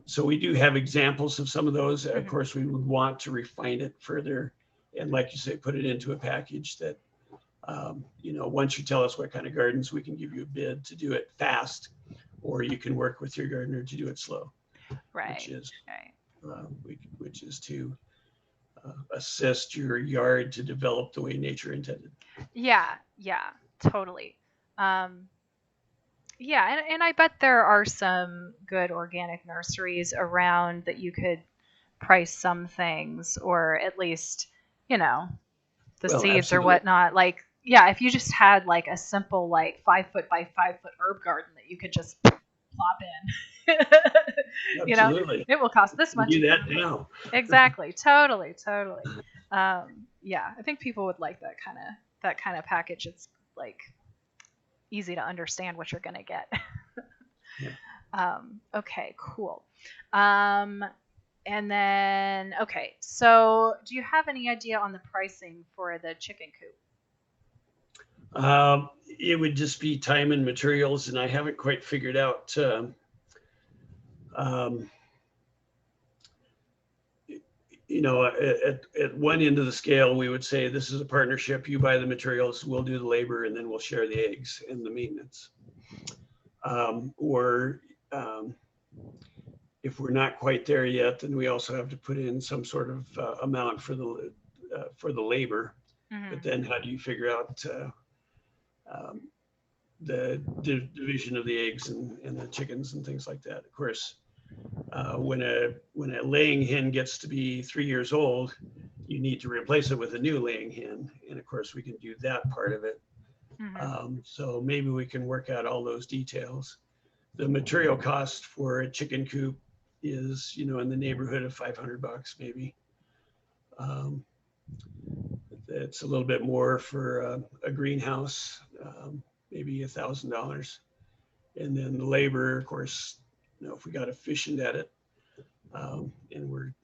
B: so we do have examples of some of those. Of
A: Mm-hmm.
B: course, we would want to refine it further, and like you say, put it into a package that once you tell us what kind of gardens, we can give you a bid to do it fast, or you can work with your gardener to do it slow.
A: Right.
B: Which is to assist your yard to develop the way nature intended.
A: Yeah, totally. Yeah, and I bet there are some good organic nurseries around that you could price some things, or at least, the
B: Well,
A: seeds or
B: absolutely.
A: whatnot. Like, yeah, if you just had like a simple like 5 foot by 5 foot herb garden that you could just plop in,
B: Absolutely.
A: it will cost this
B: We
A: much.
B: do that now.
A: Exactly. Totally. Yeah, I think people would like that kind of package. It's like easy to understand what you're gonna get.
B: Yeah.
A: Okay, cool. And then, okay, so do you have any idea on the pricing for the chicken coop?
B: It would just be time and materials, and I haven't quite figured out. Um, at one end of the scale, we would say this is a partnership. You buy the materials, we'll do the labor, and then we'll share the eggs and the maintenance. Or if we're not quite there yet, then we also have to put in some sort of amount for the labor.
A: Mm-hmm.
B: But then how do you figure out the division of the eggs and the chickens and things like that? Of course, when a laying hen gets to be 3 years old, you need to replace it with a new laying hen. And of course, we can do that part of it. So maybe we can work out all those details. The material cost for a chicken coop is, in the neighborhood of $500 maybe. It's a little bit more for a greenhouse, maybe $1,000. And then the labor, of course, if we got efficient at it, and we're,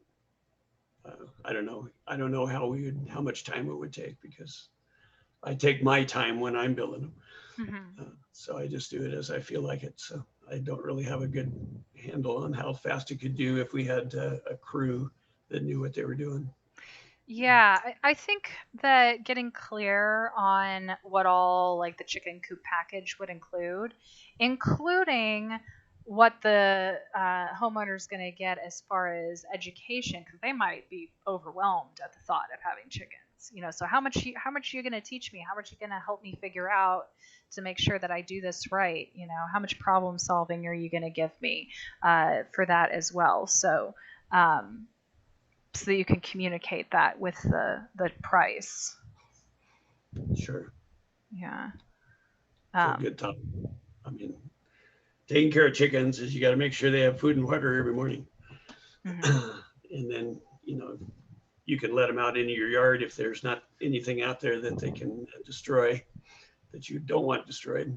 B: I don't know how much time it would take, because I take my time when I'm building them. So I just do it as I feel like it. So I don't really have a good handle on how fast it could do if we had a crew that knew what they were doing.
A: Yeah, I think that getting clear on what all like the chicken coop package would include, including what the homeowner's going to get as far as education, because they might be overwhelmed at the thought of having chickens. So how much are you going to teach me? How much are you going to help me figure out to make sure that I do this right? How much problem solving are you going to give me for that as well? So that you can communicate that with the price.
B: Sure.
A: Yeah.
B: So good topic. I mean, taking care of chickens is you got to make sure they have food and water every morning. And then, you can let them out into your yard if there's not anything out there that they can destroy, that you don't want destroyed.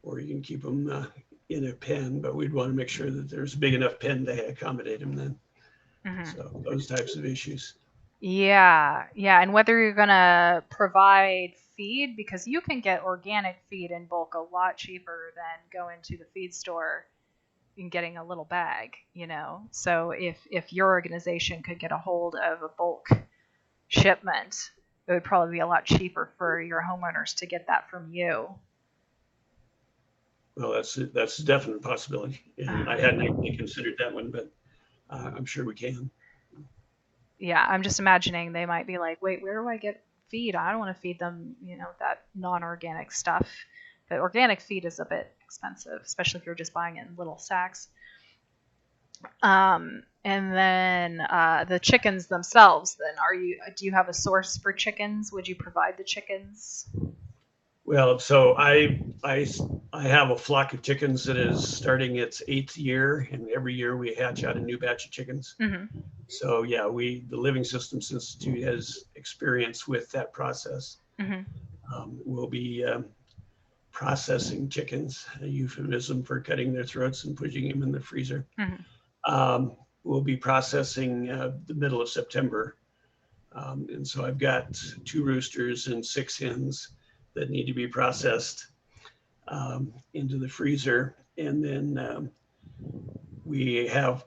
B: Or you can keep them in a pen, but we'd want to make sure that there's a big enough pen to accommodate them then. So those types of issues.
A: Yeah. And whether you're going to provide feed, because you can get organic feed in bulk a lot cheaper than going to the feed store and getting a little bag, So if your organization could get a hold of a bulk shipment, it would probably be a lot cheaper for your homeowners to get that from you.
B: Well, that's a definite possibility. And I hadn't actually considered that one, but I'm sure we can.
A: Yeah, I'm just imagining they might be like, wait, where do I get feed? I don't want to feed them, that non-organic stuff. But organic feed is a bit expensive, especially if you're just buying it in little sacks. And then the chickens themselves. Then, do you have a source for chickens? Would you provide the chickens?
B: Well, so I have a flock of chickens that is starting its 8th year, and every year we hatch out a new batch of chickens. So yeah, the Living Systems Institute has experience with that process. We'll be processing chickens, a euphemism for cutting their throats and putting them in the freezer. We'll be processing the middle of September. And so I've got 2 roosters and 6 hens that need to be processed into the freezer. And then we have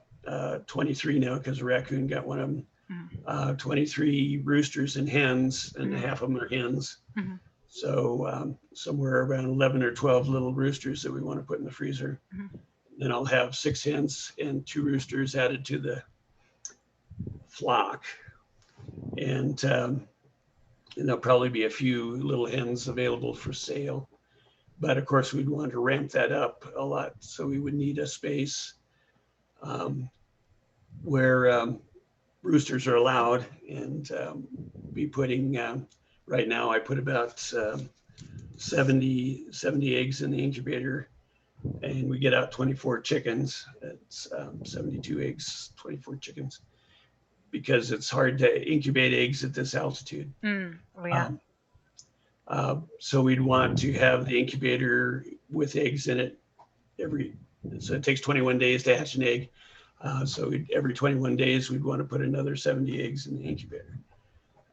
B: 23 now, because a raccoon got one of them. 23 roosters and hens, and half of them are hens. So somewhere around 11 or 12 little roosters that we want to put in the freezer. Then I'll have 6 hens and 2 roosters added to the flock. And there'll probably be a few little hens available for sale. But of course, we'd want to ramp that up a lot. So we would need a space where roosters are allowed, and be putting, right now I put about 70 eggs in the incubator, and we get out 24 chickens. It's 72 eggs, 24 chickens, because it's hard to incubate eggs at this altitude. So we'd want to have the incubator with eggs in it so it takes 21 days to hatch an egg. So every 21 days, we'd want to put another 70 eggs in the incubator.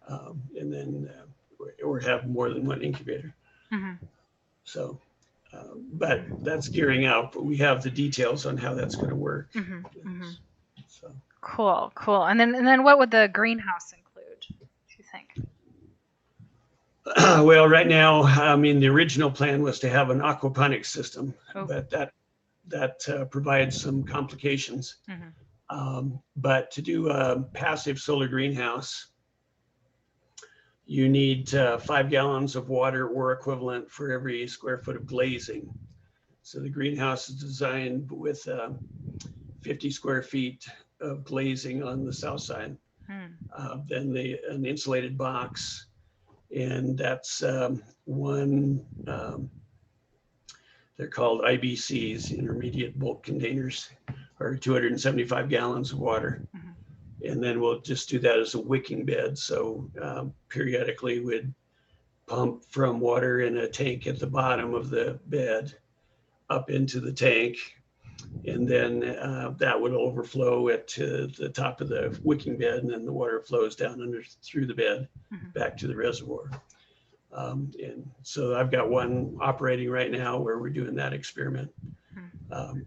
B: And then, or have more than one incubator. So, but that's gearing out, but we have the details on how that's going to work. So.
A: Cool. And then what would the greenhouse include, do you think?
B: Well, right now, I mean, the original plan was to have an aquaponics system, but that provides some complications. But to do a passive solar greenhouse, you need 5 gallons of water or equivalent for every square foot of glazing. So the greenhouse is designed with 50 square feet of glazing on the south side. then an insulated box, and that's one. They're called IBCs, intermediate bulk containers, or 275 gallons of water.
A: Mm-hmm.
B: And then we'll just do that as a wicking bed. So periodically we'd pump from water in a tank at the bottom of the bed up into the tank. And then that would overflow to the top of the wicking bed, and then the water flows down under through the bed back to the reservoir. And so I've got one operating right now where we're doing that experiment.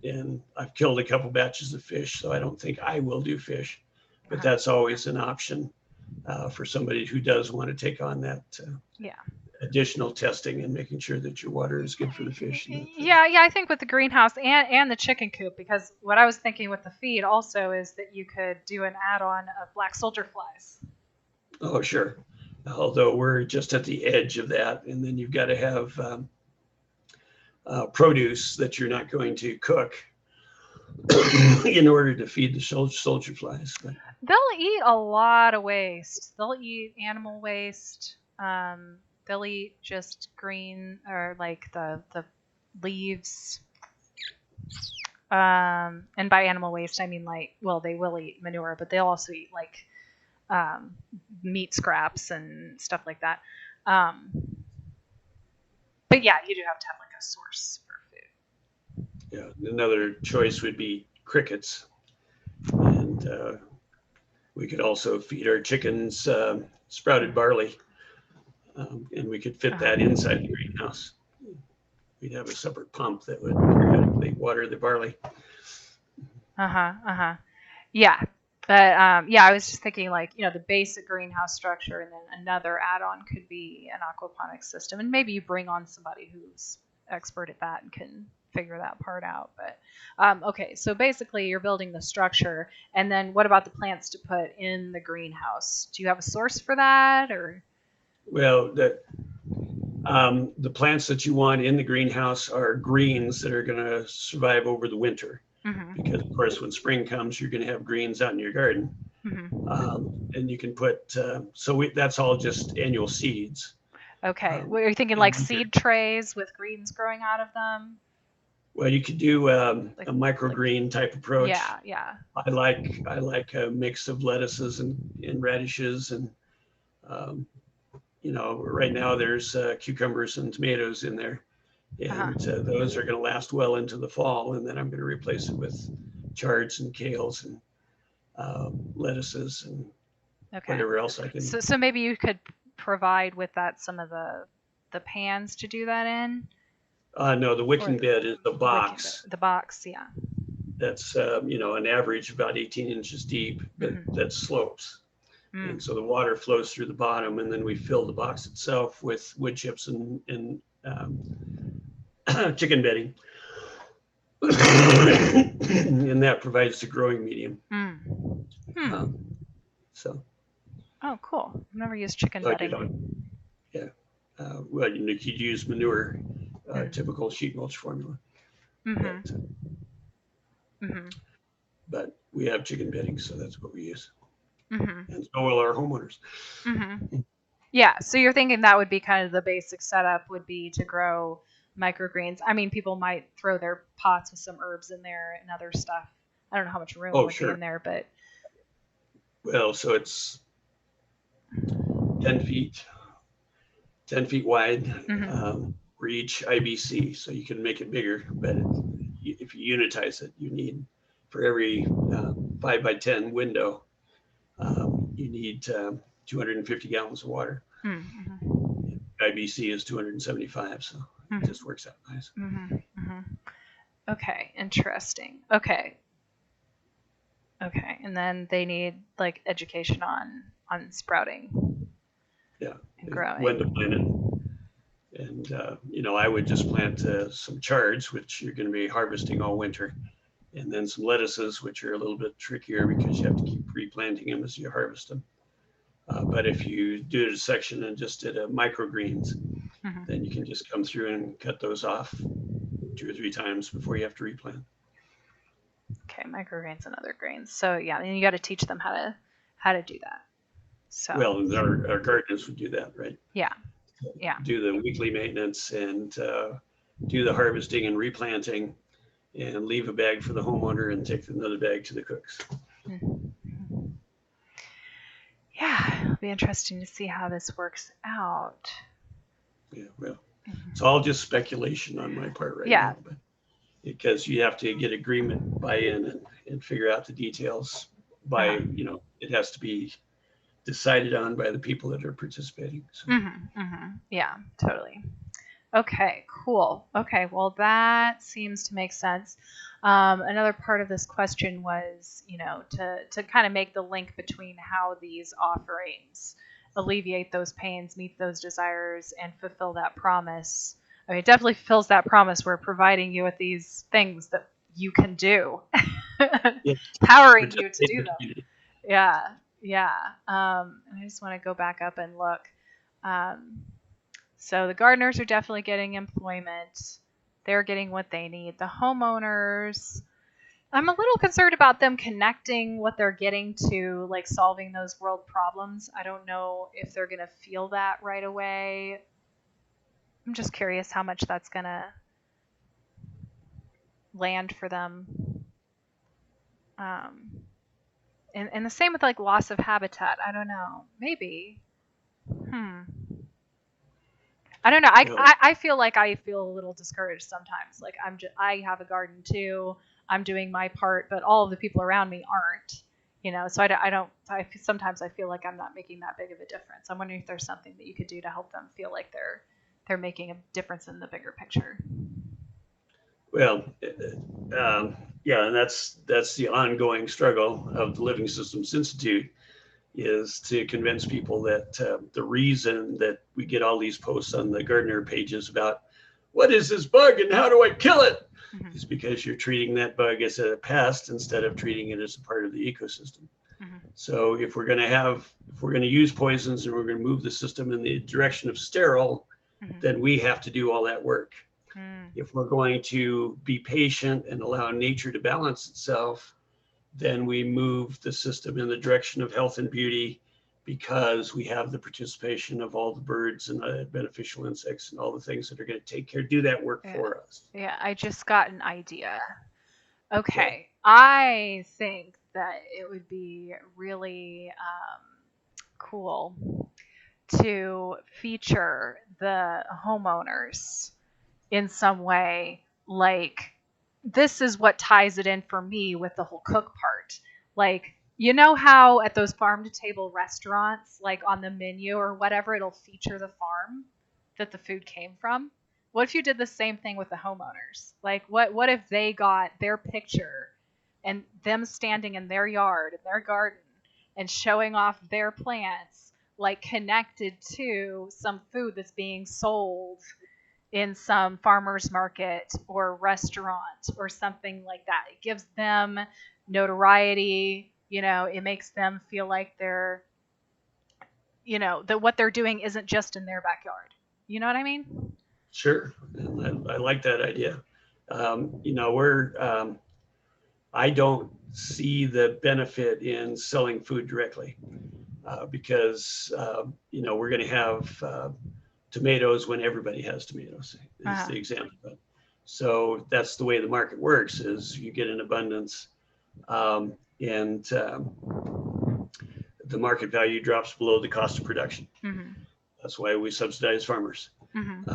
B: And I've killed a couple batches of fish, so I don't think I will do fish, but that's always an option for somebody who does want to take on that additional testing and making sure that your water is good for the fish.
A: Yeah, I think with the greenhouse and the chicken coop, because what I was thinking with the feed also is that you could do an add-on of black soldier flies.
B: Oh, sure. Although we're just at the edge of that, and then you've got to have produce that you're not going to cook in order to feed the soldier flies. But
A: they'll eat a lot of waste. They'll eat animal waste. They'll eat just green or like the leaves. And by animal waste, I mean they will eat manure, but they'll also eat like meat scraps and stuff like that. But yeah, you do have to have like a source for food.
B: Yeah, another choice would be crickets, and we could also feed our chickens sprouted barley, and we could fit that inside the greenhouse. We'd have a separate pump that would periodically water the barley.
A: Yeah. But I was just thinking like, the basic greenhouse structure, and then another add-on could be an aquaponics system. And maybe you bring on somebody who's expert at that and can figure that part out. But okay, so basically you're building the structure, and then what about the plants to put in the greenhouse? Do you have a source for that, or?
B: Well, the plants that you want in the greenhouse are greens that are going to survive over the winter. Because of course, when spring comes, you're going to have greens out in your garden, and you can put. That's all just annual seeds.
A: Okay, are you thinking like seed trays with greens growing out of them?
B: Well, you could do a microgreen type approach.
A: Yeah.
B: I like a mix of lettuces and radishes, and right now there's cucumbers and tomatoes in there. And those are going to last well into the fall, and then I'm going to replace it with chards and kales and lettuces and whatever else I can.
A: So maybe you could provide with that some of the pans to do that in.
B: No, the wicking bed is the box.
A: The box, yeah.
B: That's an average about 18 inches deep, but that slopes. And so the water flows through the bottom, and then we fill the box itself with wood chips and chicken bedding. And that provides the growing medium.
A: Oh, cool. I've never used chicken bedding.
B: Yeah. Well, you could use manure, typical sheet mulch formula. But we have chicken bedding, so that's what we use. And so will our homeowners.
A: Yeah, so you're thinking that would be kind of the basic setup would be to grow microgreens. I mean, people might throw their pots with some herbs in there and other stuff. I don't know how much room would be in there, but.
B: Well, so it's 10 feet wide for each IBC, so you can make it bigger. But if you unitize it, you need for every 5 by 10 window, you need 250 gallons of water. IBC is 275, so it just works out nice.
A: Okay, interesting. Okay, and then they need like education on sprouting.
B: Yeah,
A: and growing.
B: When to plant it. And I would just plant some chards, which you're going to be harvesting all winter, and then some lettuces, which are a little bit trickier because you have to keep replanting them as you harvest them. But if you do a section and just did a microgreens, then you can just come through and cut those off 2 or 3 times before you have to replant.
A: Okay, microgreens and other grains. So yeah, and you got to teach them how to do that. So
B: Well, and our gardeners would do that, right?
A: yeah, yeah.
B: Do the weekly maintenance and do the harvesting and replanting, and leave a bag for the homeowner and take another bag to the cooks.
A: Mm-hmm. Yeah, it'll be interesting to see how this works out.
B: Yeah, well, it's
A: Mm-hmm.
B: all just speculation on my part right
A: Yeah.
B: now, but because you have to get agreement, buy in, and figure out the details
A: Uh-huh.
B: by, it has to be decided on by the people that are participating. So,
A: Mm-hmm. Mm-hmm. Yeah, totally. Okay, cool. Okay, well, that seems to make sense. Another part of this question was, to kind of make the link between how these offerings alleviate those pains, meet those desires, and fulfill that promise. I mean, it definitely fulfills that promise. We're providing you with these things that you can do,
B: yeah,
A: powering you to
B: participate in
A: do
B: the
A: them.
B: community.
A: Yeah, yeah. I just want to go back up and look. Um, so the gardeners are definitely getting employment. They're getting what they need. The homeowners, I'm a little concerned about them connecting what they're getting to like solving those world problems. I don't know if they're going to feel that right away. I'm just curious how much that's going to land for them. Um, and the same with like loss of habitat. I don't know. Maybe. Hmm. I don't know. I,
B: Well,
A: I I feel like I feel a little discouraged sometimes. Like I have a garden too. I'm doing my part, but all of the people around me aren't. So I don't. Sometimes I feel like I'm not making that big of a difference. I'm wondering if there's something that you could do to help them feel like they're making a difference in the bigger picture.
B: well, yeah, and that's the ongoing struggle of the Living Systems Institute, is to convince people that the reason that we get all these posts on the gardener pages about what is this bug and how do I kill it is
A: Mm-hmm.
B: because you're treating that bug as a pest instead of treating it as a part of the ecosystem.
A: Mm-hmm.
B: So if we're going to use poisons and we're going to move the system in the direction of sterile, then
A: Mm-hmm.
B: we have to do all that work.
A: Mm-hmm.
B: If we're going to be patient and allow nature to balance itself, then we move the system in the direction of health and beauty, because we have the participation of all the birds and the beneficial insects and all the things that are going to do that work
A: Yeah.
B: for us.
A: Yeah. I just got an idea.
B: Okay.
A: Okay. I think that it would be really cool to feature the homeowners in some way. Like, this is what ties it in for me with the whole cook part. Like, you know how at those farm to table restaurants, like on the menu or whatever, it'll feature the farm that the food came from? What if you did the same thing with the homeowners? Like, what if they got their picture and them standing in their yard, in their garden, and showing off their plants, like connected to some food that's being sold in some farmer's market or restaurant or something like that? It gives them notoriety. It makes them feel like that what they're doing isn't just in their backyard. You know what I mean?
B: Sure. And I like that idea. We're I don't see the benefit in selling food directly, because we're going to have tomatoes when everybody has tomatoes, is
A: Uh-huh.
B: the example. So that's the way the market works: is you get an abundance, and the market value drops below the cost of production.
A: Mm-hmm.
B: That's why we subsidize farmers,
A: Mm-hmm.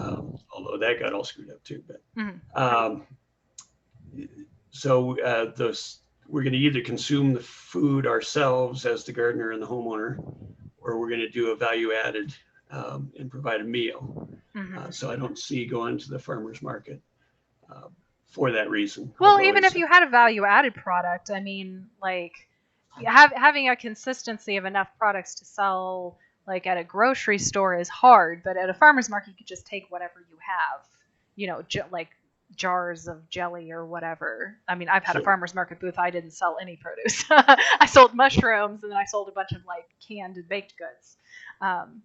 B: although that got all screwed up too. But
A: Mm-hmm.
B: um, so those we're going to either consume the food ourselves as the gardener and the homeowner, or we're going to do a value added, and provide a meal.
A: Mm-hmm.
B: So I don't see going to the farmer's market uh, for that reason.
A: Well,
B: Although
A: even if
B: it's
A: you had a value added product, I mean, like, having a consistency of enough products to sell, like at a grocery store, is hard, but at a farmer's market, you could just take whatever you have, like jars of jelly or whatever. I mean, I've had a
B: sure.
A: farmer's market booth. I didn't sell any produce. I sold mushrooms, and then I sold a bunch of like canned and baked goods. Um,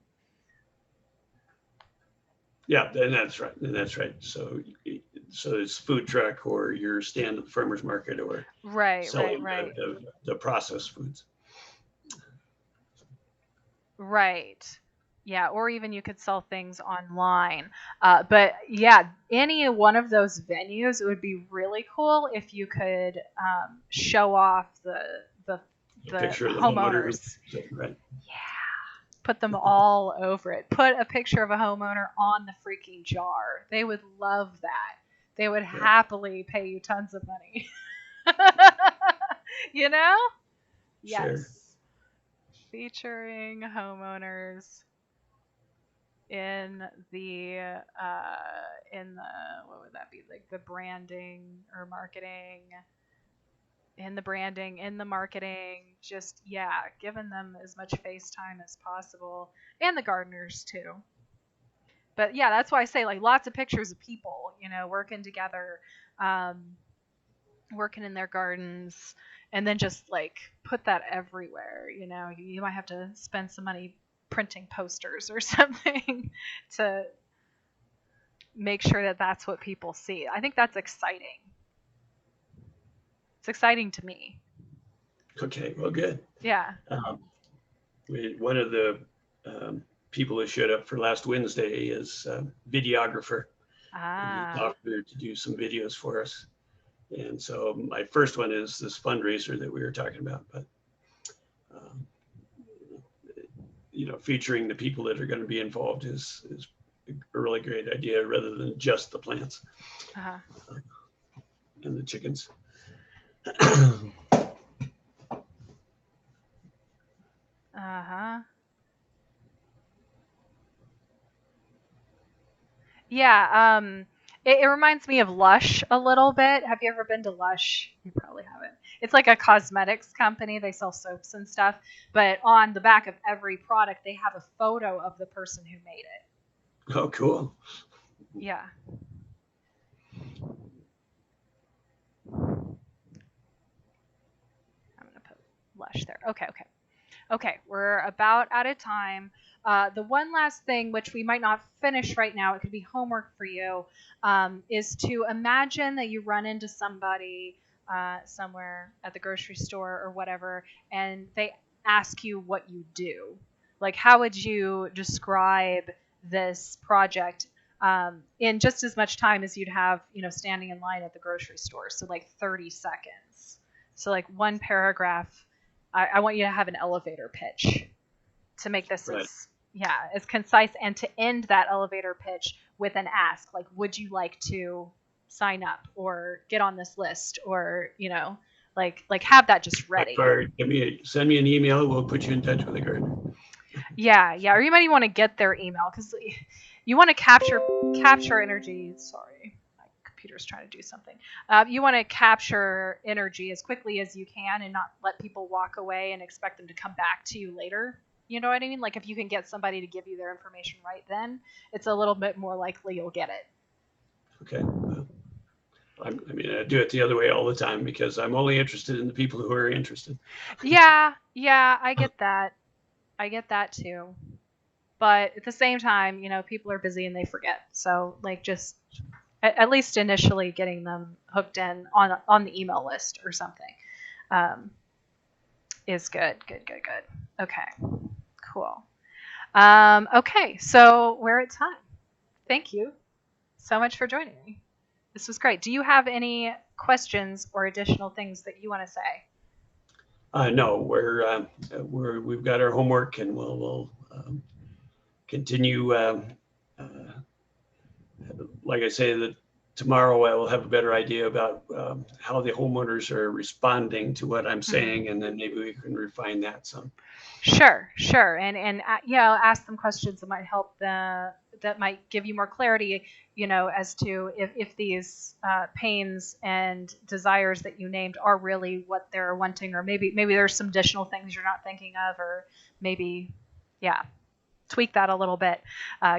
B: Yeah, and that's right. And that's right. So it's food truck, or your stand at the farmer's market, or
A: right, right,
B: selling
A: right.
B: the processed foods.
A: Right. Yeah, or even you could sell things online. But yeah, any one of those venues, it would be really cool if you could show off the
B: A
A: the
B: picture of the homeowner who's
A: homeowners.
B: right.
A: Yeah, put them all over it. Put a picture of a homeowner on the freaking jar. They would love that. They would
B: Yeah,
A: happily pay you tons of money. You know?
B: sure.
A: Yes. Featuring homeowners in the in the what would that be, like the branding or marketing, in the branding, in the marketing, just yeah, giving them as much face time as possible, and the gardeners too. But yeah, that's why I say like lots of pictures of people, working together, um, working in their gardens, and then just like put that everywhere. You might have to spend some money printing posters or something to make sure that that's what people see. I think that's exciting. It's exciting to me.
B: Okay, well, good.
A: Yeah.
B: Um, one of the people that showed up for last Wednesday is a videographer, and he's
A: Ah.
B: offered to do some videos for us. And so my first one is this fundraiser that we were talking about, but um, featuring the people that are going to be involved is a really great idea rather than just the plants
A: Uh-huh.
B: and the chickens.
A: Uh-huh. Yeah, it reminds me of Lush a little bit. Have you ever been to Lush? You probably haven't. It's like a cosmetics company. They sell soaps and stuff, but on the back of every product they have a photo of the person who made it.
B: Oh, cool.
A: Yeah. I'm going to put Lush there. Okay, okay. Okay, we're about out of time. The one last thing, which we might not finish right now, it could be homework for you, is to imagine that you run into somebody somewhere at the grocery store or whatever, and they ask you what you do. Like, how would you describe this project in just as much time as you'd have, standing in line at the grocery store? So, like 30 seconds. So, like one paragraph. I want you to have an elevator pitch to make this
B: Right.
A: as concise, and to end that elevator pitch with an ask, like, would you like to sign up or get on this list, or like have that just ready.
B: Or send me an email. We'll put you in touch with a gardener.
A: Yeah, or you might even want to get their email, because you want to capture energy. Sorry, my computer's trying to do something. You want to capture energy as quickly as you can, and not let people walk away and expect them to come back to you later. You know what I mean? Like, if you can get somebody to give you their information right then, it's a little bit more likely you'll get it.
B: Okay. Well, I do it the other way all the time because I'm only interested in the people who are interested.
A: Yeah, I get that. I get that too. But at the same time, people are busy and they forget. So, like, just at least initially getting them hooked in on the email list or something um, is good. Good. Okay, cool. Okay, so we're at time. Thank you so much for joining me. This was great. Do you have any questions or additional things that you want to say?
B: No, we've got our homework, and we'll continue. Like I say, that tomorrow I will have a better idea about how the homeowners are responding to what I'm saying, and then maybe we can refine that some.
A: Sure, and ask them questions that might help that might give you more clarity, as to if these pains and desires that you named are really what they're wanting, or maybe there's some additional things you're not thinking of, or maybe, yeah, tweak that a little bit,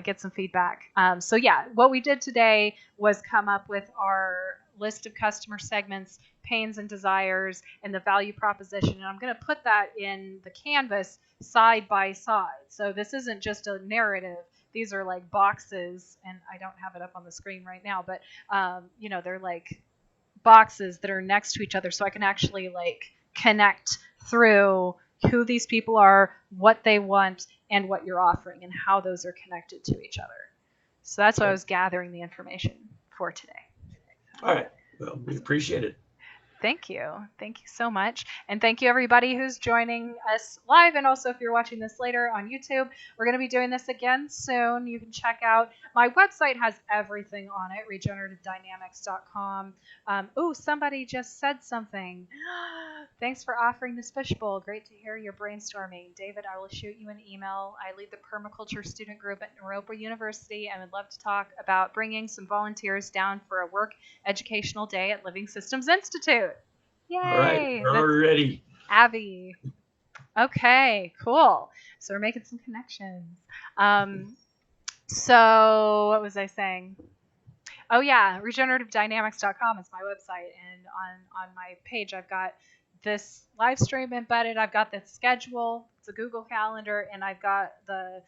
A: get some feedback. So yeah, what we did today was come up with our list of customer segments, pains and desires, and the value proposition. And I'm going to put that in the canvas side by side. So this isn't just a narrative. These are like boxes, and I don't have it up on the screen right now, but they're like boxes that are next to each other, so I can actually like connect through who these people are, what they want, and what you're offering, and how those are connected to each other. So that's what I was gathering the information for today.
B: All right. Well, we appreciate it.
A: Thank you. Thank you so much. And thank you, everybody who's joining us live. And also, if you're watching this later on YouTube, we're going to be doing this again soon. You can check out my website, has everything on it, regenerativedynamics.com. Somebody just said something. Thanks for offering this fishbowl. Great to hear your brainstorming. David, I will shoot you an email. I lead the Permaculture student group at Naropa University and would love to talk about bringing some volunteers down for a work educational day at Living Systems Institute. Yay!
B: All right, we're all ready.
A: Abby. Okay, cool. So we're making some connections. So what was I saying? Oh yeah, regenerativedynamics.com is my website, and on my page I've got this live stream embedded. I've got the schedule, it's a Google Calendar, and I've got the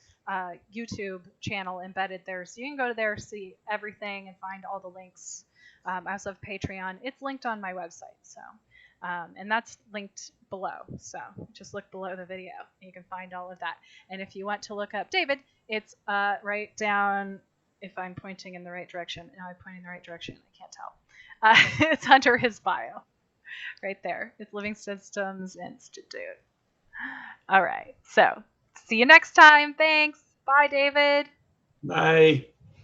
A: YouTube channel embedded there. So you can go to there, see everything, and find all the links. I also have Patreon. It's linked on my website, so and that's linked below. So just look below the video. You can find all of that. And if you want to look up David, it's right down. If I'm pointing in the right direction. Now I'm pointing in the right direction. I can't tell. It's under his bio. Right there. It's Living Systems Institute. All right. So see you next time. Thanks. Bye, David.
B: Bye.